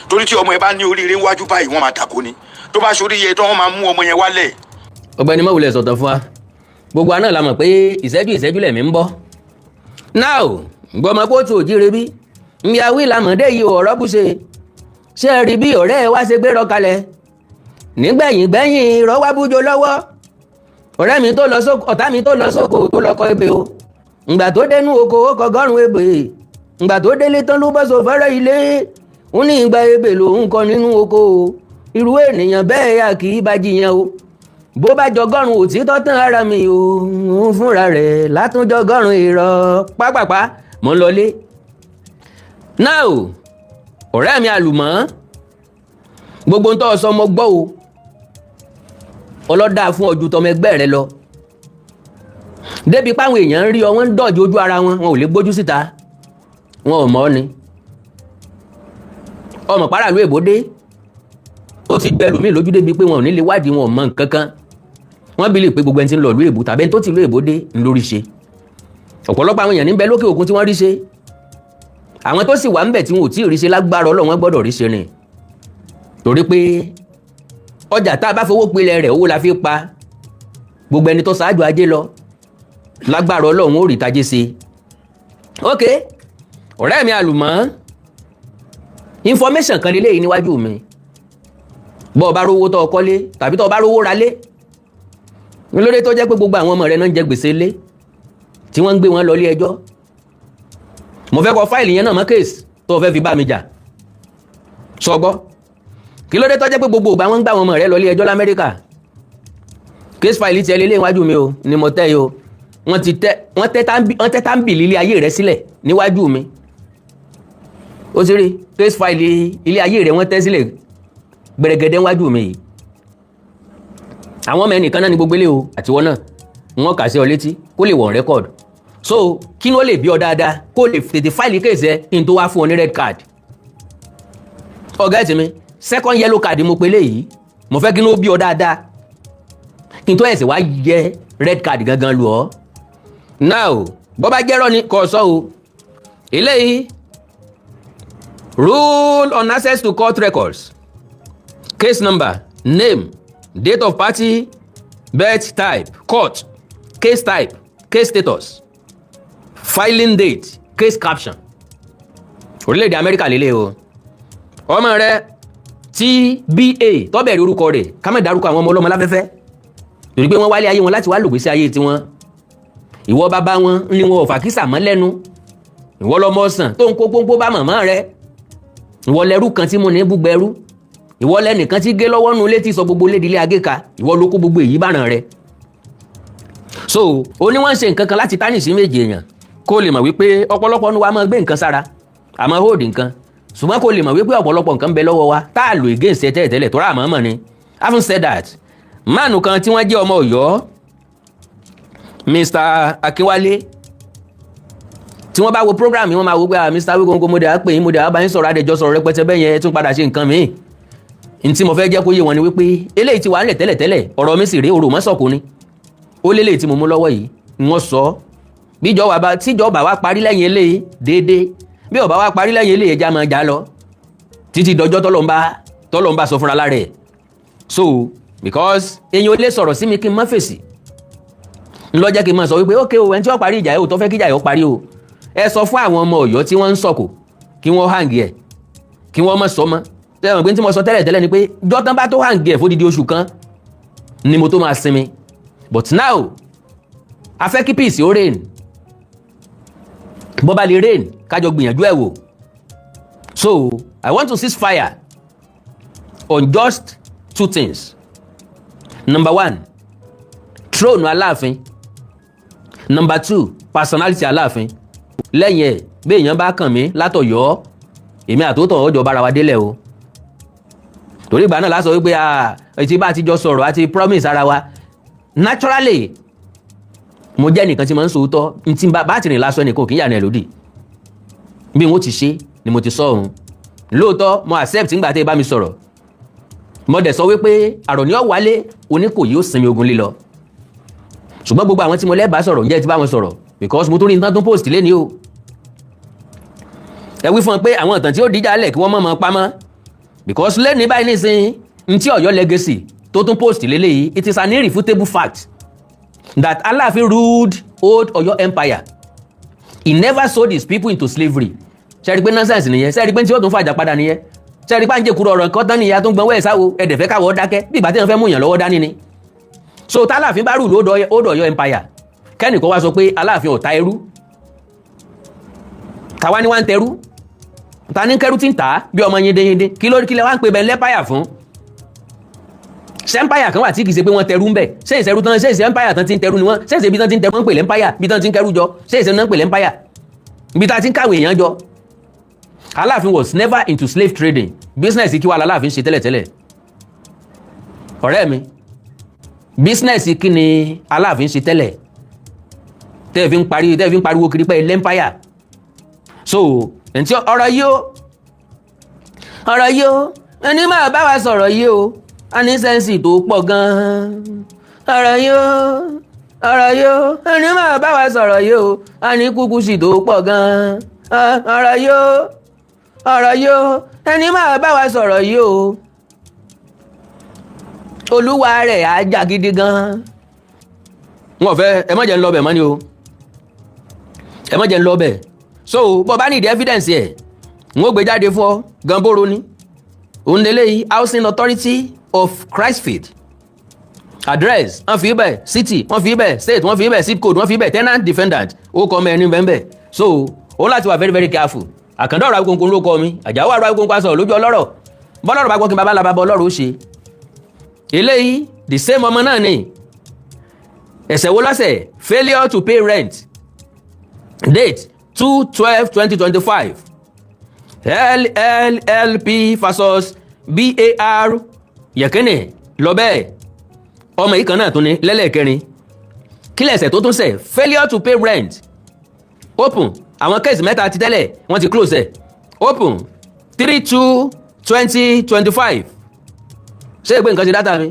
[SPEAKER 3] torí tí ọmọ ẹ bá ní oríire níwájú báyìí wọ́n máa tako ni tó bá ṣoríire tó wọ́n máa mú ọmọ yẹn wálẹ̀.
[SPEAKER 1] ọ̀gbẹ́ni mọ̀wulẹ̀ sọ̀tàn fún wa gbogbo àná la mọ̀ pé ìṣẹ́jú lẹ̀mí ń bọ́ now gbọmọ kóòtù òjíire bí ìyàwó ìlàmọ̀dé yìí ọ̀rọ̀ bùṣe ṣe rí bí ọ̀rẹ́ ẹ wá ṣe gbérọ kalẹ̀ nígbẹ̀yìn irọ́ wá bújọ lọ́wọ́ ọ̀rẹ́ mi tó lọ sóko ọ̀tá mi tó lọ sóko tó lọ kọ ebè o ìgbà tó dénú oko ó kọgọ́rùn ebè ìgbà tó délé tán ló bọ́ sọ fẹ́rẹ́ ilé ó ní ìgbà ebè lòun kọ nínú oko o irú ènìyàn bẹ́ẹ̀ yà kì í bá jiyàn o bó bá jọgọ́rùn òtítọ́ tán ara mi ò fúnra rẹ̀ látúnjọgọ́rùn irọ́ pápápá mo ń lọlé. now ọ̀rẹ́ mi àlùmọ́ gbogbo ń tọ́ sọ mo gbọ́ o ọlọ́dà fún ọjọ́ tọmọ ẹgbẹ́ rẹ lọ débi páwọn èèyàn ń rí ọ wọ́n ń dọ̀jú ojú ara wọn ò lè gbójú síta wọn ò mọ̀ ọ́ ni ọmọ pàràlú èbódé ó ti gbẹlú mi lójú débi pé wọn ò ní lè wádìí wọn ò mọ̀ nǹkan kan wọ́n bí lè pé gbogbo ẹni tí ń lọ ìlú èbó tàbí ẹni tó ti ìlú èbódé ń lórí ṣe ọ̀pọ̀lọpọ̀ àwọn èèyàn ní bẹ lókè òkun tí wọ́n rí ṣe àwọn tó sì wà ń bẹ̀ tí wọn ò tí ì rí ṣe lágbára Ọlọ́run wọn gbọ́dọ̀ rí ṣe ni torí pé ọjà tá a bá fowó pilẹ̀ rẹ̀ owó la fi pa gbogbo ẹni tó ṣáájú ajé lọ lágbára Ọlọ́run ó rí tajé ṣe. ok ọ̀rẹ́ mi àlùmọ́ information kan lélẹ́yìí níwájú mi bọ́ ọ bá rówó tó kọ́lé tàbí tó bá rówó ralé lórí tó jẹ́ pé gbogbo àwọn ọmọ rẹ̀ náà ń jẹ gbèsè lé tí wọ́n ń gbé wọn lọ ilé ẹjọ́ mo fẹ́ kọ fáìlì yẹn náà mọ́ kéèsì tó fẹ́ fi bá mi jà sọgbọ́ kí ló dé tó jẹ́ pé gbogbo ìgbà wọn ń gbà wọn ọmọ rẹ̀ lọ ilé ẹjọ́ l'Amẹ́ríkà kéèsì fáìlì tiẹ̀ lélẹ́yìn iwájú mi o ni mo tẹ́ yìí o wọ́n tẹ́ tábìlì ilé ayé rẹ̀ sílẹ̀ níwájú mi ó sì rí kéèsì fáìlì ilé ayé rẹ̀ wọ́n tẹ́ sílẹ̀ gbẹ̀rẹ̀gẹ̀dẹ̀ níwájú mi yìí àwọn ọmọ ẹnìkan náà ní gbogbo ilé o àtiwọ́ náà wọ́n kà sí ọ létí kó lè wọ̀n rẹ́kọ̀d so kí ló lè bí ọ dáadáa kó lè tètè fáìlì kéèsì ẹ kí n tó wá fún ọ ní red card ọ̀gá ẹ̀tì mi second yellow card mo pe léyìí mo fẹ́ kí ló bí ọ dáadáa kí n tó ẹ̀sẹ̀ wá yẹ red card gangan lù ọ́ now bọ́ bá jẹ́rọ́ ni kò sọ o eléyìí rule on access to court records case number name date of party birth type court case type case status filing date case caption orílẹ̀-èdè Amẹ́ríkà lélẹ̀ o ọmọ rẹ TBA tó bẹ̀rẹ̀ orúkọ rẹ̀ ká má dárúkọ àwọn ọmọ ọlọ́mọ láfẹ́fẹ́ torí pé wọ́n wálé ayé wọn láti wá lògbèsí ayé tiwọn ìwọ bàbá wọn ní wọn ò fàkísà mọ́ lẹ́nu ìwọ lọmọ ọsàn tó ń kó pọ́npọ́ bá màmá rẹ ìwọ lẹ́rú kan tí mo ní búgbẹ́rú ìwọ lẹ́nìkan tí gé lọ́wọ́ nu létí sọ gbogbo lédìlé agéka ìwọ ló kó gbogbo èyí báràn rẹ so ó ní wọ́n ń ṣe nǹkan kan láti tánìsí méje èèyàn kó lè mọ̀ wípé ọ̀pọ̀lọpọ̀ nu wa máa gbé nǹkan sára àmọ́ hold nǹkan ṣùgbọ́n kó lè mọ̀ wípé ọ̀pọ̀lọpọ̀ nǹkan bẹ lọ́wọ́ wa tá a lò against ẹ tẹ́lẹ̀ tó rà mọ́ mọ̀ ni having said that máàlù kan tí wọ́n jẹ́ ọmọ Ọ̀yọ́ Mr. Akínwálé tí wọ́n bá wo program yìí wọ́n máa wo pé Mr. Awikonko mo dẹ̀ á pè yín mo dẹ̀ á bá yín sọ̀rọ̀ àdẹjọ́ sọ̀rọ̀ rẹpẹtẹ bẹ́ẹ̀ yẹn tún padà ṣe nǹkan míì n tí mo fẹ́ jẹ́ kó yé wọn ni wípé eléyìí ti wà nílẹ̀ tẹ́lẹ̀ ọ̀rọ̀ mi sì rí òrò mọ́sọ̀kù ni ó lélẹ̀ tí mo mú lọ́wọ́ yìí wọ́n sọ tíjọba wa parí lẹ́yìn eléyìí déédéé bí ọba wa parí lẹ́yìn eléyìí ẹja máa já lọ títí dọjọ́ tọ́lọ́mbà sọ fúnra lára ẹ̀ so because èyàn ò lè sọ̀rọ̀ sí mi kí n má fèsì ńlọ jẹ́ kí n máa sọ wípé ókè o ẹni tí wọ́n parí ìjà yóò tó fẹ́ kí ìjà yóò parí o ẹ sọ fún àwọn ọmọ Ọ̀yọ́ tí wọ́n ń sọ̀kò kí wọ́n hàǹgì ẹ̀ kí wọ́n má sọ mọ́ tẹ́wọ̀n pé tí mo sọ tẹ́lẹ̀ ni pé jọ́tán bá tó hàǹgì ẹ̀ fódìdí oṣù kan ni mo tó máa sinmi but now a fẹ́ kí peace ó reign bó bá lè reign kájọ gbìyànjú ẹ̀ wò so I want to cease fire on just two things. Number one, throne Aláàfin. Number two, personality Aláàfin. Lẹ́yìn ẹ̀ bí èèyàn bá kàn mí látọ̀yọ́ èmi àtòótọ́ ọjọ́ bára wa délẹ̀ o torí ìgbà náà lásọ wípé ètí bá ti jọ sọ̀rọ̀ àti promise ara wa naturally mo jẹ́ nìkan tí mo ń sòótọ́ tí bá ti rìn lásọ ẹnìkan kì í yà ní ẹlòdì bí wọ́n ti ṣe ni mo ti sọ òun lóòótọ́ mo accept nígbà tí ẹ bá mi sọ̀rọ̀ mo dẹ̀ sọ wípé àrò ní ọ̀wálé Oníkòyí ó sinmi ogun lílọ ṣùgbọ́n gbogbo àwọn tí mo lẹ́bàá sọ̀rọ̀ ǹjẹ́ ti bá wọn sọ̀rọ̀ because mo tún rí nǹkan tó post lé ní o ẹ wí fún wọn pé àwọn ìtàn tí ó díjà lẹ̀ kí wọ́n mọ̀ pamọ́ because lẹ́ni báyìí nísìnyí ntí Ọ̀yọ́ legacy tó tún post lélẹ́yìí it is an irrefutable fact that Aláàfin ruled old Ọ̀yọ́ empire he never sold his people into slavery ṣẹ́rí pé nonsense nìyẹn ṣẹ́rí pé tí ó tún fàjà padà nìyẹn ṣẹ́rí pé à ń jẹ́ kúrò ọ̀rọ̀ nǹkan tán nìyẹn tó ń gbọ́n wẹ́ẹ̀ sáwo ẹ̀dẹ̀ fẹ́ káwọ́ dákẹ́ bí ìgbà tí wọ́n fẹ́ mú yàn lọ́wọ́ dání ni so tAláàfin bá rule old Ọ̀yọ́ empire kẹ́nìkan wá sọ pé Aláàfin ò ta ẹrú tàwa ni wá ń tẹrú ta ní kẹrú tí ń tà á bí ọmọ yindeyinde kí ló kílẹ̀ wá ń pè bẹ́ẹ̀ lẹ́pàyà fún ṣé empire kan wà tí kì í ṣe pé wọ́n tẹrú ń bẹ̀ ṣé ìṣẹ́rú tán ṣé ìṣẹ́ empire tán ti ń tẹrú ni wọ́n ṣé ìṣẹ́ ibi tán ti ń tẹrú wọ́n ń pè lẹ́mpire ibi tán ti ń kẹrú jọ ṣé ìṣẹ́ náà ń pè lẹ́mpire ibi tá ti ń kàwé èèyàn jọ. Aláàfin was never into slave trading. Business kí wà l'Aláàfin ṣe tẹ́lẹ̀tẹ́lẹ̀ ọ̀rẹ́ mi, business kí ni Aláàfin ṣe tẹ́lẹ̀ tẹ́ fi ń pariwo kiri pé lẹ́mpire. So ẹ̀ntí ọ̀rọ̀ yìí ó ẹni máa bá wa sọ̀rọ̀ yìí ó a ní sẹ́ǹsì tó pọ̀ gan-an. ọ̀rọ̀ yìí ó ẹni máa bá wa sọ̀rọ̀ yìí ó a ní kúkú sì tó pọ̀ gan-an. ọ̀rọ̀ yìí ó ẹni máa bá wa sọ̀rọ̀ yìí ó olúwa rẹ̀ á jà gidi gan-an. wọn fẹ́ ẹ má jẹ́ ń lọ bẹ̀ mọ́ ni o, ẹ má jẹ́ ń lọ bẹ̀. So bọ́ bá ní ìdí evidence ẹ̀ n ó gbé jáde fún ọ gamboro ni. òun lè léyìí Housing Authority of Christfield address wọ́n fi ibẹ̀ city wọ́n fi ibẹ̀ state wọ́n fi ibẹ̀ zip code wọ́n fi ibẹ̀ tenant defendant ó kọ́ mẹ́rin bẹ́ẹ̀. So ó láti wà very very careful. Àkàndá ọ̀rọ̀ Awikonko ló kọ́ mi, Àjàó ọ̀rọ̀ Awikonko aṣọ lójú ọlọ́rọ̀ bọ́lọ́rọ̀ bá gbọ́ kí bàbá ńlá bàbá ọlọ́rọ̀ ó ṣe. Eléyìí the same ọmọ náà ni ẹ̀ṣẹ̀ wo lọ́sẹ̀ failure to pay rent date 2/12/2025 LLP versus BAR yẹ̀kínì lọ bẹ́ẹ̀ ọmọ yìí kan náà tún ní lẹ́lẹ́kẹrin kí lẹ̀ṣẹ̀ tó tún ṣẹ̀ failure to pay rent open àwọn kéèsì mẹ́ta ti tẹ́lẹ̀ wọ́n ti close ẹ̀ open 3/2/2025 ṣé ìgbé nǹkan ṣe dátà mi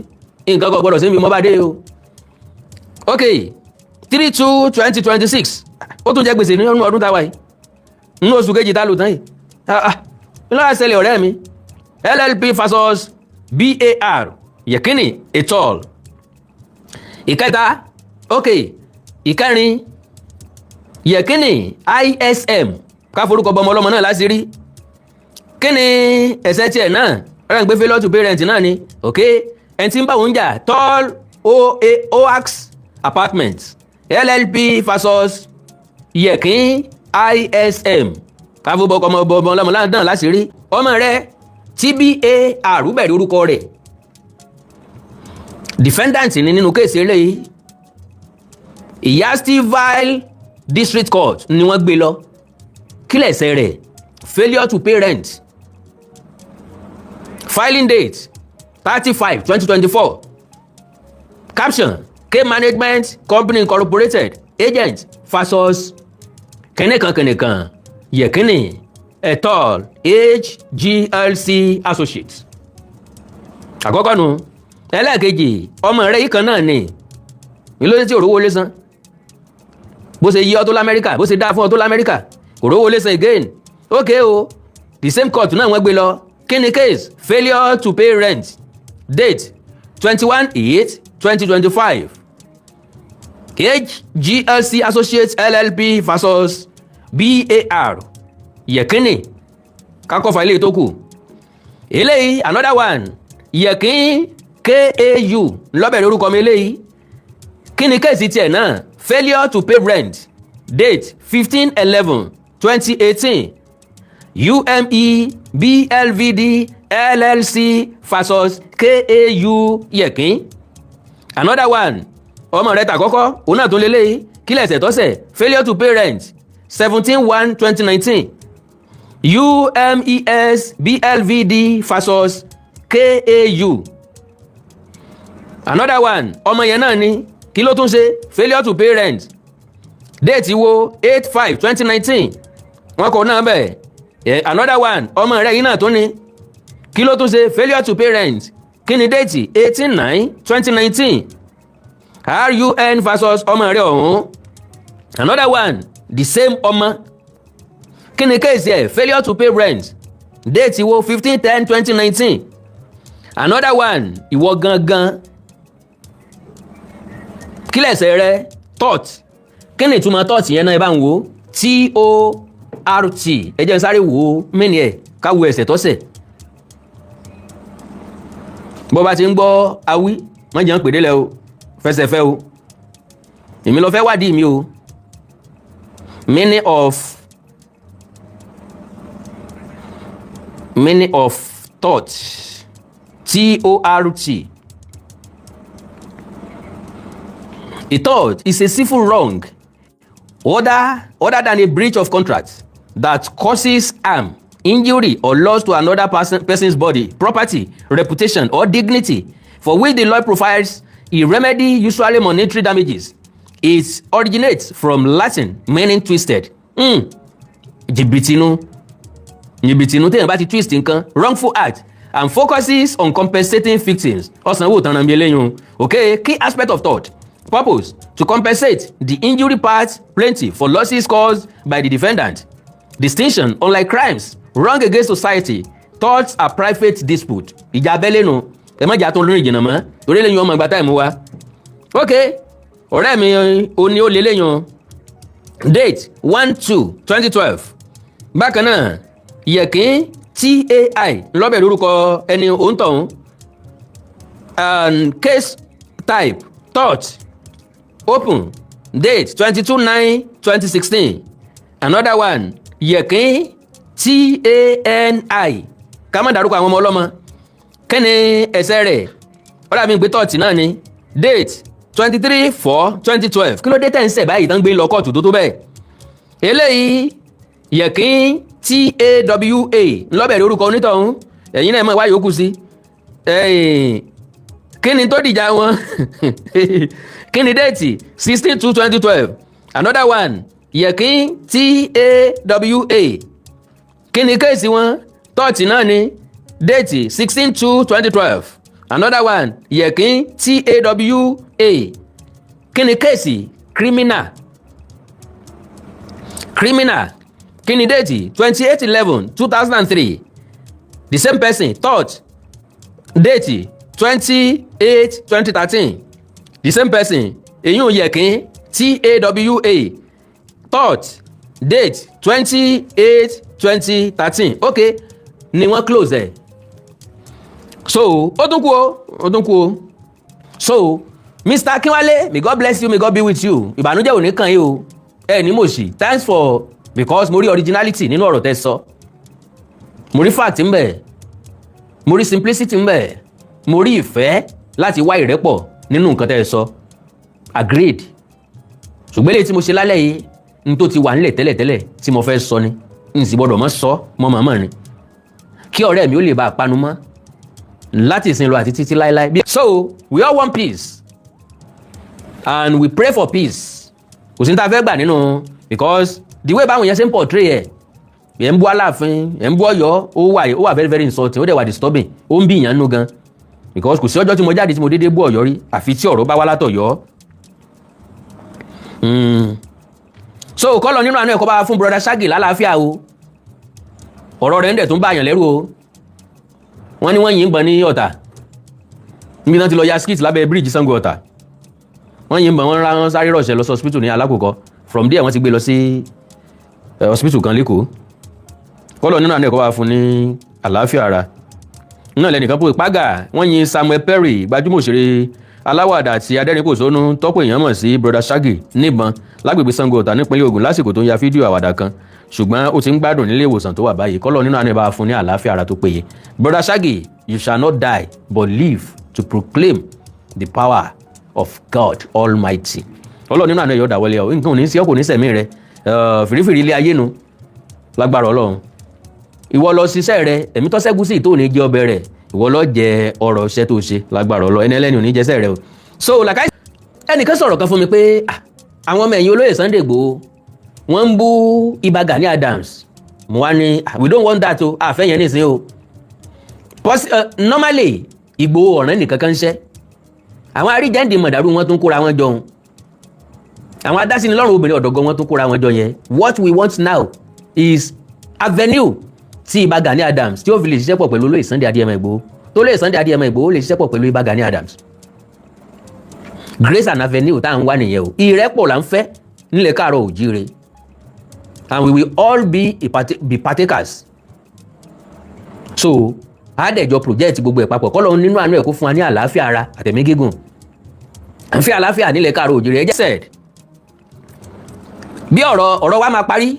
[SPEAKER 1] nǹkan kan gbọ́dọ̀ sí mi mọ́ bá dé o ok 3/2/2026 ó tún jẹ́ gbèsè nínú ọdún táwa yìí nínú oṣù kejì tá lò tán yìí nínú àṣẹlẹ̀ ọ̀rẹ́ mi LLP versus BAR yẹ̀kínì etol ìkẹta ok ìkẹrin yẹ̀kínì ISM ká forúkọ bọmọ ọlọ́mọ náà láti rí kí ni ẹ̀ṣẹ̀ tiẹ̀ náà ọ̀rẹ́ ń gbé failure to parent náà ni ok ẹni tí ń bá òun jà tall OAX apartment LLP versus yẹ̀kín ISM ká forúkọ bọmọ ọlọ́mọ náà láti rí ọmọ rẹ TBAR bẹ̀rẹ̀ orúkọ rẹ̀ defendant ni nínú kéèsì eléyìí Ìyásteville District Court ni wọ́n gbé lọ kí lẹ̀ṣẹ̀ rẹ̀ failure to pay rent filing date 30/5/2024 caption K Management Company Incorporated agent versus kẹ́nìkan yẹ̀kínì etol HGLC associates àkọ́kọ́ nu ẹlẹ́ẹ̀kejì ọmọ rẹ̀ yìí kan náà ni ìlódé tí òrówó lé san bó ṣe yí ọ tó l'Amẹ́ríkà bó ṣe dá fún ọ tó l'Amẹ́ríkà kò rówó lé san again ok o the same court náà wọ́n gbé lọ kí ni case failure to pay rent date 21/8/2025 HGLC Associates LLP versus BAR yẹ̀kínì kákọ́fà ilé tó kù eléyìí another one yẹ̀kín KAU lọ́bẹ̀rẹ̀ orúkọ mi eléyìí kí ni kéèsì tiẹ̀ náà failure to pay rent date 15/11/2018 UME BLVD LLC versus KAU yẹ̀kín another one ọmọ rẹ̀ tàkọ́kọ́ òun náà tó lélẹ́yìí kí lẹ̀ṣẹ̀ tọ́sẹ̀ failure to pay rent 17/1/2019 UMES BLVD versus KAU another one ọmọ yẹn náà ni kí ló tún ṣe failure to pay rent déètì wo 8/5/2019 wọn kò náà bẹ̀ another one ọmọ rẹ̀ yìí náà tún ni kí ló tún ṣe failure to pay rent kí ni déètì 18/9/2019 RUN versus ọmọ rẹ̀ ọ̀hún another one the same ọmọ kí ni kéèsì ẹ̀ failure to pay rent déètì wo 15/10/2019 another one ìwọ gangan kí lẹ̀ṣẹ̀ rẹ tort kí ni ìtumọ̀ tort yẹn náà ẹ bá ń wo TORT ẹ jẹ́ n sáré wò ó mẹ́ni ẹ̀ ká wo ẹ̀ṣẹ̀ tọ́sẹ̀ bó bá ti ń gbọ́ awí wọ́n jẹ́ ń pè délẹ̀ o fẹsẹ̀fẹ́ o èmi lọ fẹ́ wádìí mi o meaning of tort TORT A tort is a civil wrong other than a breach of contract that causes harm, injury, or loss to another person's body, property, reputation, or dignity, for which the law provides a remedy, usually monetary damages. It originates from Latin meaning twisted. Jìbìtìnú téèyàn bá ti twist nǹkan, wrongful act, and focuses on compensating victims. Ọ̀sánwó tán nàbí eléyìí. Okay, key aspect of tort. Purpose: to compensate the injury part plaintiff for losses caused by the defendant. Distinction: unlike crimes, wrong against society, torts are private dispute. Ìjà abẹ́lé nu, ẹ má jà tó lórí ìjìnà mọ́, torí lẹ́yìn ọmọ ìgbà táìmù wa. Okay, ọ̀rẹ́ mi ò ní ó lé lẹ́yìn. Date 1/2/2012. Bákan náà, Yẹ̀kín TAI lọ́bẹ̀ lórúkọ ẹni òǹtọ̀hún. And case type tort. Open. Date 22/9/2016. Another one, Yẹ̀kín TANI. Ká má dárúkọ àwọn ọmọ ọlọ́mọ. Kí ni ẹ̀ṣẹ̀ rẹ̀? Ọ̀rẹ́ mi gbé tọ́ọ̀tì náà ni. Date 23/4/2012. Kí ló dé tẹ̀ ń ṣẹ̀ báyìí tán gbé lọ kóòtù tó bẹ́ẹ̀? Eléyìí Yẹ̀kín TAWA lọ́bẹ̀rẹ̀ orúkọ onítọ̀hún. Ẹ̀yin náà mọ̀ wá yòókù sí. Kí ni tó dìjà wọn? Kí ni déètì? 16/2/2012. Another one, Yẹ̀kín TAWA. Kí ni kéèsì wọn? Tọ́ọ̀tì náà ni. Déètì 16/2/2012. Another one, Yẹ̀kín TAWA. Kí ni kéèsì? Criminal. Kí ni déètì? 28/11/2003. The same person. Tort. Déètì 28/2013. The same person. Èyún Yẹ̀kín TAWA. Tort. Date 28/2013. Okay, ni wọ́n close ẹ̀. So ó tún kú o. So Mr. Akinwale, may God bless you, may God be with you. Ìbànújẹ́ ò ní kàn yín o. Ẹ ní mòṣì. Thanks for, because mo rí originality nínú ọ̀rọ̀ tẹ́ sọ. Mo rí fact ń bẹ. Mo rí simplicity ń bẹ. Mo rí ìfẹ́ láti wá ìrẹ́pọ̀ nínú nǹkan tẹ́ sọ. Agreed. Ṣùgbọ́n èyí tí mo ṣe lálẹ́ yìí n tó ti wà nílẹ̀ tẹ́lẹ̀tẹ́lẹ̀ tí mo fẹ́ sọ ni. N sì gbọ́dọ̀ mọ́ sọ mọ́ màmá ni. Kí ọ̀rẹ́ mi ó lè bá a panu mọ́ láti ìsìn lọ àti títí láéláé. So we all want peace and we pray for peace. Kò sí ní ta fẹ́ gbà nínú, because the way báwọn yẹn ṣe ń portray ẹ̀, ẹ̀ ń bú Aláàfin, ẹ̀ ń bú Ọ̀yọ́, ó wà very very insulting, ó dẹ̀ wà disturbing, ó ń bí ìyàn nínú gan. Because kò sí ọjọ́ tí mo jáde tí mo dédé bú Ọ̀yọ́ rí, àfi tí ọ̀rọ̀ bá wá látọ̀yọ́. So kọ́lọ̀ nínú àánú ẹ̀kọ́ bá fún brother Shaggy lálàáfíà o. Ọ̀rọ̀ rẹ̀ ń dẹ̀ tún bá àyàn lẹ́rù o. Wọ́n ní wọ́n yìnbọn ní Ọ̀tà. Níbi náà ti lọ ya skit lábẹ́ bíríìjì Ṣàngó Ọ̀tà. Wọ́n yìnbọn, wọ́n rán sáré rọ̀ṣẹ̀ lọ sí hospital ní Alákòókò. From there wọ́n ti gbé lọ sí hospital kan lẹ́kọ̀ọ́. Kọ́lọ̀ nínú àánú ẹ̀kọ́ bá fún ní àlàáfíà ara. Náà lẹ́nìkan pò ìpágà, wọ́n yin Samuel Perry, gbajúmọ̀ òṣèré aláwàdà àti adẹ́rìnpòṣónú tọ́pọ̀ èèyàn mọ̀ sí brother Shaggy níbọn lágbègbè Ṣàngó Ọ̀tà nípínlẹ̀ Ògùn lásìkò tó ń ya fídíò àwàdà kan, ṣùgbọ́n ó ti ń gbádùn nílé ìwòsàn tó wà báyìí. Kọ́lọ̀ nínú àánú ẹ̀ bá fún ní àlàáfíà ara tó péye. Brother Shaggy, you shall not die but live to proclaim the power of God Almighty. Ọlọ́run nínú àánú ẹ̀ yóò dáwọ́lé ọ, nǹkan ò ní sí ọkọ̀ ní sẹ̀mí rẹ, fìrífìrí ilé ayé nu lágbára Ọlọ́run. Ìwọ lọ ṣiṣẹ́ rẹ, ẹ̀mí tó ṣẹ́gun sí tó ní jẹ ọbẹ̀ rẹ̀, ìwọ lọ jẹ ọ̀rọ̀ iṣẹ́ tó ṣe lágbára Ọlọ́run. Ẹni ẹlẹ́ni ò ní jẹsẹ̀ rẹ o. So like ẹnìkan sọ̀rọ̀ kan fún mi pé àwọn ọmọ ẹ̀yìn olóyè Sunday Igboho wọ́n ń bú Ìbà Gani Adams. Mo wá ní we don't want that o, àfẹ́ yẹn nìsín o. Normally Igboho ọ̀ràn nìkan kan ṣẹ́. Àwọn aríjẹ́ǹdì mọ̀dàrú wọn tún kóra wọn jọ. Àwọn adásínilọ́rùn obìnrin ọ̀dọ́gọ́ wọn tún kóra wọn jọ yẹn. What we want now is avenue tí Ìbà Gani Adams tí ó fi lè ṣiṣẹ́ pọ̀ pẹ̀lú olóyè Sunday Adéyẹmọ Ìgbòho. Tó lóyè Sunday Adéyẹmọ Ìgbòho lè ṣiṣẹ́ pọ̀ pẹ̀lú Ìbà Gani Adams. Grace and avenue tá à ń wá nìyẹn o. Ìrẹ́pọ̀ là ń fẹ́ nílẹ̀ Káàárọ̀ Oòjíire. And we will all be partakers. So àádẹ́jọ project gbogbo ẹ̀ papọ̀. Kọ́lọ́run nínú àánú ẹ̀ kó fún wa ní àlàáfíà ara àtẹ̀mí gígùn. À ń fẹ́ àlàáfíà nílẹ̀ Káàárọ̀ Oòjíire. Ẹ jẹ́ said bí ọ̀rọ̀ wa máa parí,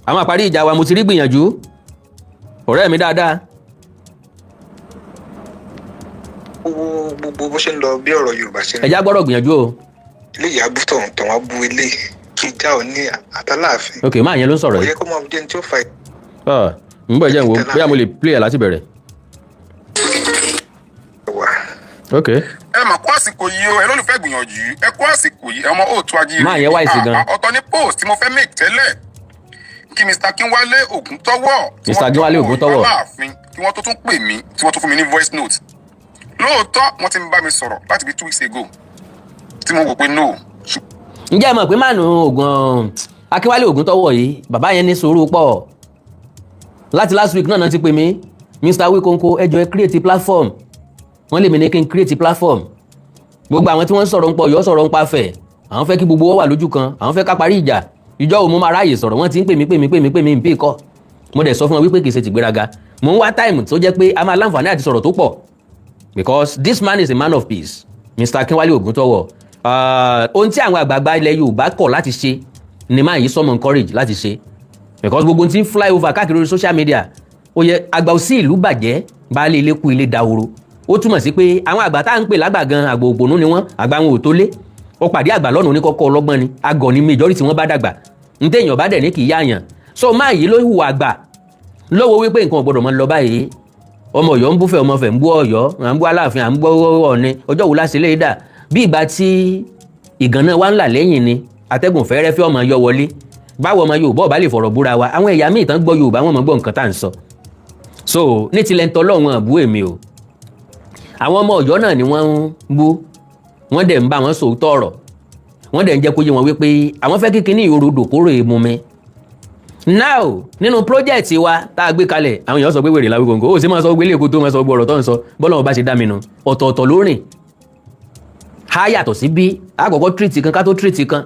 [SPEAKER 1] a máa parí ìjà wa. Mo ti rí gbìyànjú ọ̀rẹ́ mi dáadáa.
[SPEAKER 4] Gbogbo bó ṣe ń lọ bí ọ̀rọ̀ Yorùbá ṣe ń lọ.
[SPEAKER 1] Ẹja gbọ́dọ̀ gbìyànjú o.
[SPEAKER 4] ilé ìyá bútọ̀ tàn wá bú ilé ìjà ò ní àtàláàfin.
[SPEAKER 1] ok máa yẹn ló ń sọ̀rọ̀
[SPEAKER 4] kò
[SPEAKER 1] yìí.
[SPEAKER 4] yẹ kó máa jẹ́ ní tí ó fa
[SPEAKER 1] ń bọ̀ jẹ́ ìwò bóyá mo lè play ẹ̀ láti bẹ̀rẹ̀.
[SPEAKER 4] ìwà.
[SPEAKER 1] ok
[SPEAKER 5] ẹ mà kó àsìkò yìí o ẹ lólùfẹ́ gbìyànjú ẹ kó àsìkò yìí ọmọ òòtú ajíire.
[SPEAKER 1] máa yẹn wá ìsìn gan.
[SPEAKER 5] ọ̀tọ̀ ní post tí mo fẹ́ make tẹ́lẹ̀ kí Mr. Akínwálé Ògúntọ́wọ̀
[SPEAKER 1] Mr. Akínwálé Ògúntọ́wọ̀
[SPEAKER 5] kí wọ́n tó tún pè mí tí wọ́n tún fún mi ní voice note lóòótọ́ wọ́n ti ń bá mi sọ̀rọ̀ láti bí 2 weeks ago tí mo wò pé no.
[SPEAKER 1] ǹjẹ́ ẹ mọ̀ pé mánu ògùn Akínwálé Ògúntọ́wọ̀ yìí bàbá yẹn ní sùúrù pọ̀ láti last week náà ti pè mí Mr. Awikonko ẹ jọ̀ọ́ ẹ create platform wọ́n lè mi ní kí n create platform gbogbo àwọn tí wọ́n sọ̀rọ̀ ń pọ̀ yọ sọ̀rọ̀ ń pa fẹ̀ àwọn fẹ́ kí gbogbo wọn wà lójú kan àwọn fẹ́ ká parí ìjà ìjọ òun mo máa ráàyè sọ̀rọ̀ wọ́n ti ń pè mí ń pè kọ́ mo dẹ̀ sọ fún wọn wípé kì í ṣe tìgbéraga mo ń wá time tó jẹ́ pé a máa láǹfààní àti sọ̀rọ̀ tó pọ̀ because this man is a man of peace Mr. Akínwálé Ògúntọ́wọ̀ ohun tí àwọn àgbààgbà ilẹ̀ Yorùbá kọ̀ láti ṣe ni máa yí sọmọ encourage láti ṣe because gbogbo tí ń fly over káàkiri orí social media ó yẹ àgbà òsì ìlú bàjẹ́ baálé ilé kú ilé dahoro ó túmọ̀ sí pé àwọn àgbà tá à ń pè lágbà gan àgbà òpònú ni wọ́n àgbà wọn ò tó lé ó pàdé àgbà lọ́nà oníkọ́kọ́ ọlọ́gbọ́n ni agọ̀ ni majority wọn bá dàgbà ń téèyàn bá dẹ̀ ní kì í yáàyàn so máa yí ló hùwà àgbà lówó wípé nǹkan ò gbọdọ̀ mọ́ lọ báyìí ọmọ Ọ̀yọ́ ń búfẹ́ ọmọ Ifẹ̀ ń bú Ọ̀yọ́ à ń bú Aláàfin à ń bú Ọọ̀ni ọjọ́ wo láṣẹ lè dà bí ìgbà tí ìgànnà wa ń là lẹ́yìn ni atẹ́gùn fẹ́rẹ́fẹ́ ọmọ yọ wọlé báwo ọmọ Yorùbá ọba lè fọ̀rọ̀ búra wa àwọn ẹ̀yà míì tán gbọ́ Yorùbá wọn mọ̀ gbọ́ nǹkan tá à ń sọ so ní tilẹ̀ ń tọ́lọ́wọ́n àbú èmi o àwọn ọmọ Ọ̀yọ́ náà ni wọ́n ń bú wọ́n dẹ̀ ń bá wọn sòótọ́ ọ̀rọ̀ wọ́n dẹ̀ ń jẹ́ kó yé wọn wípé àwọn fẹ́ kíkiní ìrodò kóró èèmù mi now nínú project wa tá a gbé kalẹ̀ àwọn èèyàn sọ pé wèrè l'Awikonko ó sì máa sọ gbélé èkó tó máa sọ gbọ́rọ̀ tó ń sọ bọ́lá wọn bá ṣe dá mi nu ọ̀tọ̀ọ̀tọ̀ lórìn ha yàtọ̀ sí bí àkọ́kọ́ treat kan ká tó treat kan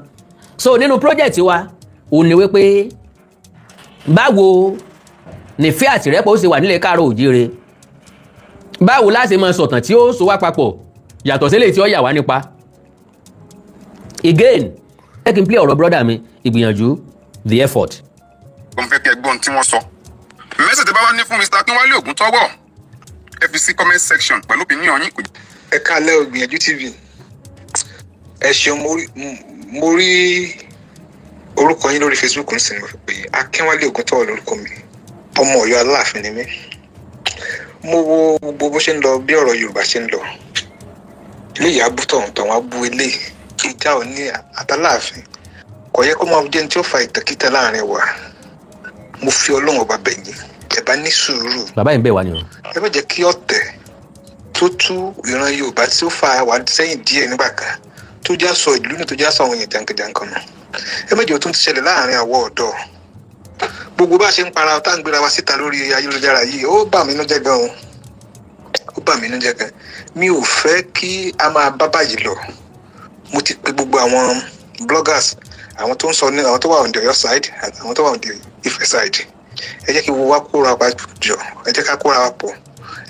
[SPEAKER 1] so nínú project wa ò ní wípé báwo nífẹ̀ẹ́ àtìrẹ́pọ̀ ó ṣe wà nílẹ̀ káàárọ̀ òjíire báwo la ṣe máa sọ̀tàn tí ó so wá papọ̀ yàtọ̀ sílẹ̀ tí ó yà wá nípa again ẹ kí n play ọ̀rọ̀ brother mi ìgbìyànjú the effort.
[SPEAKER 5] mo fẹ́ kẹ́ gbọ́n tí wọ́n sọ mẹ́sẹ̀ tí bá wá ní fún Mr. Akínwálé Ògúntọ́wọ̀ ẹ fi sí comment section pẹ̀lú opinion yín.
[SPEAKER 4] ẹ káalẹ́ Ògbìyànjú TV ẹ ṣeun mo rí orúkọ yín lórí Facebook ń sìn pé Akínwálé Ògúntọ́wọ̀ lórúkọ mi ọmọ Ọ̀yọ́ Aláàfin ni mí mo wo gbogbo bó ṣe ń lọ bí ọ̀rọ̀ Yorùbá ṣe ń lọ ilé ìyá bútọ̀ tàn wá bú ilé ìjà ò ní àtàláàfin kò yẹ kó máa jẹ́ ní tí ó fa ìtàkìtà láàrin wa mo fi Ọlọ́run ọba bẹ̀ yín ẹ bá ní sùúrù.
[SPEAKER 1] bàbá yìí ń bẹ̀ wá ni o.
[SPEAKER 4] ẹ má jẹ́ kí ọ̀tẹ̀ tó tú ìran Yorùbá tí ó fa wá sẹ́yìn díẹ̀ nígbà kan tó já sọ ìlú náà tó já sọ àwọn èèyàn jàǹkànjàǹkàn nù ẹ má jẹ́ ó tún ti ṣẹlẹ̀ láàrin àwọ̀ ọ̀dọ́ gbogbo bá ṣe ń para tá à ń gbéra wa síta lórí ayélujára yìí ó bà mí nínú jẹ́ gan o ó bà mí nínú jẹ́ gan mi ò fẹ́ kí a máa bá báyìí lọ mo ti pe gbogbo àwọn bloggers àwọn tó ń sọ ní àwọn tó wà on the Ọ̀yọ́ side àti àwọn tó wà on the Ifẹ̀ side ẹ jẹ́ kí gbogbo wa kóra wa jọ ẹ jẹ́ ká kóra wa pọ̀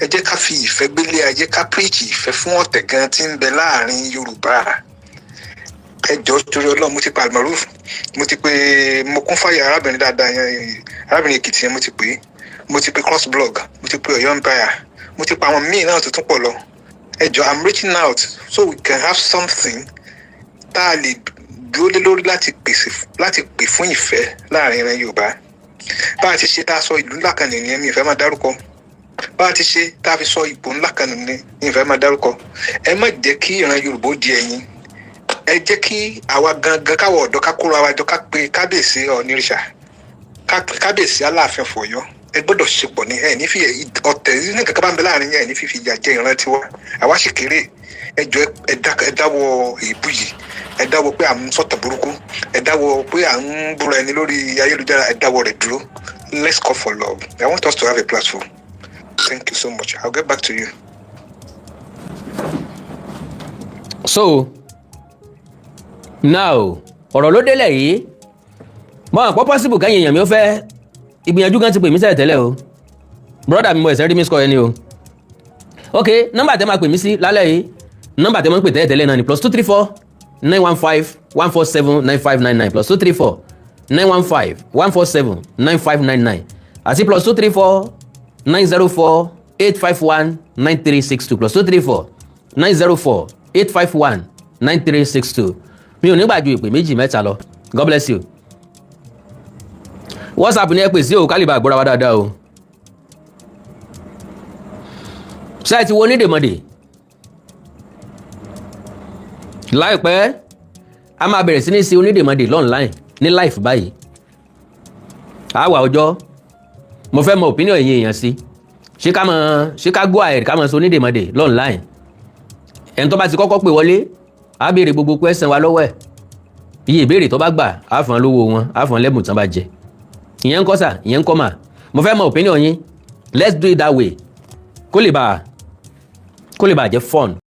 [SPEAKER 4] ẹ jẹ́ ká fi ìfẹ́ gbélé ẹ jẹ́ ká preach ìfẹ́ fún ọ̀tẹ̀ gan tí ń bẹ láàrin Yorùbá ẹ jọ̀ọ́ torí Ọlọ́run mo ti pa Almoroof mo ti pe mo kún fàyà arábìnrin dáadáa yẹn arábìnrin Èkìtì yẹn mo ti pe cross blog mo ti pe Ọ̀yọ́ empire mo ti pa àwọn míì náà tó tún pọ̀ lọ ẹ jọ̀ọ́ I'm reaching out so we can have something tá a lè dúró lé lórí láti pè fún ìfẹ́ láàrin ìran Yorùbá bá a ti ṣe tá a sọ ìlú ńlá kan nìyẹn mi ìfẹ́ máa dárúkọ bá a ti ṣe tá a fi sọ ipò ńlá kan nìyẹn mi ìfẹ́ máa dárúkọ ẹ má jẹ́ kí ìran Yorùbá ó di ẹ̀yìn ẹ jẹ́ kí àwa gangan káwọ̀ ọ̀dọ́ ká kóra wa jọ ká pe kábíyèsí Ọ̀nìrìṣà kábíyèsí Aláàfin Ọ̀yọ́ ẹ gbọ́dọ̀ ṣepọ̀ ní ẹ̀ ní fi ọ̀tẹ̀ ní kankan bá ń bẹ láàrin yẹn ẹ̀ ní fífi ìyà jẹ ìran tiwa àwa ṣì kéré ẹ jọ̀ọ́ ẹ dáwọ́ èébú yìí ẹ dáwọ́ pé à ń sọ̀tàn burúkú ẹ dáwọ́ pé à ń búra ẹni lórí ayélujára ẹ dáwọ́ rẹ̀ dúró let's call for love I want us to have a platform thank you so much I'll get back to you.
[SPEAKER 1] so now ọ̀rọ̀ ló délẹ̀ yìí mọ àpọ̀ possible káyìn èèyàn mi ó fẹ́ ìgbìyànjú kan ti pè mí sẹ́yìn tẹ́lẹ̀ o brother mi mo ẹ̀sẹ̀ rí miss call ẹni o ok nọ́mbà tẹ́ máa pè mí sí lálẹ́ yìí nọ́mbà tẹ́ máa ń pè tẹ́lẹ̀ náà ni +234 915 147 9599 +234 915 147 9599 àti +234 904 851 9362 +234 904 851 9362 mi ò ní gbà ju ìpè méjì mẹ́ta lọ. God bless you. WhatsApp ni ẹ pè sí o kálíbà gbọ́ra wa dáadáa o. ṣáà ti wo onídèmọdè láìpẹ́ a máa bẹ̀rẹ̀ sí ní ṣe onídèmọdè online ní live báyìí. àwa ọjọ́ mo fẹ́ mọ opinion ẹ̀yin èèyàn sí ṣé ká go ahead ká máa ṣe onídèmọdè online. ẹni tó bá ti kọ́kọ́ pè wọlé á béèrè gbogbo question wa lọ́wọ́ ẹ̀, iye ìbéèrè tó bá gbà á fún lówó wọn, á fún lẹ́bùn tán bá jẹ. ìyẹn ń kọ́ sà, ìyẹn ń kọ́ mà. mo fẹ́ mọ opinion yín, let's do it that way kó lè bàa jẹ́ fun.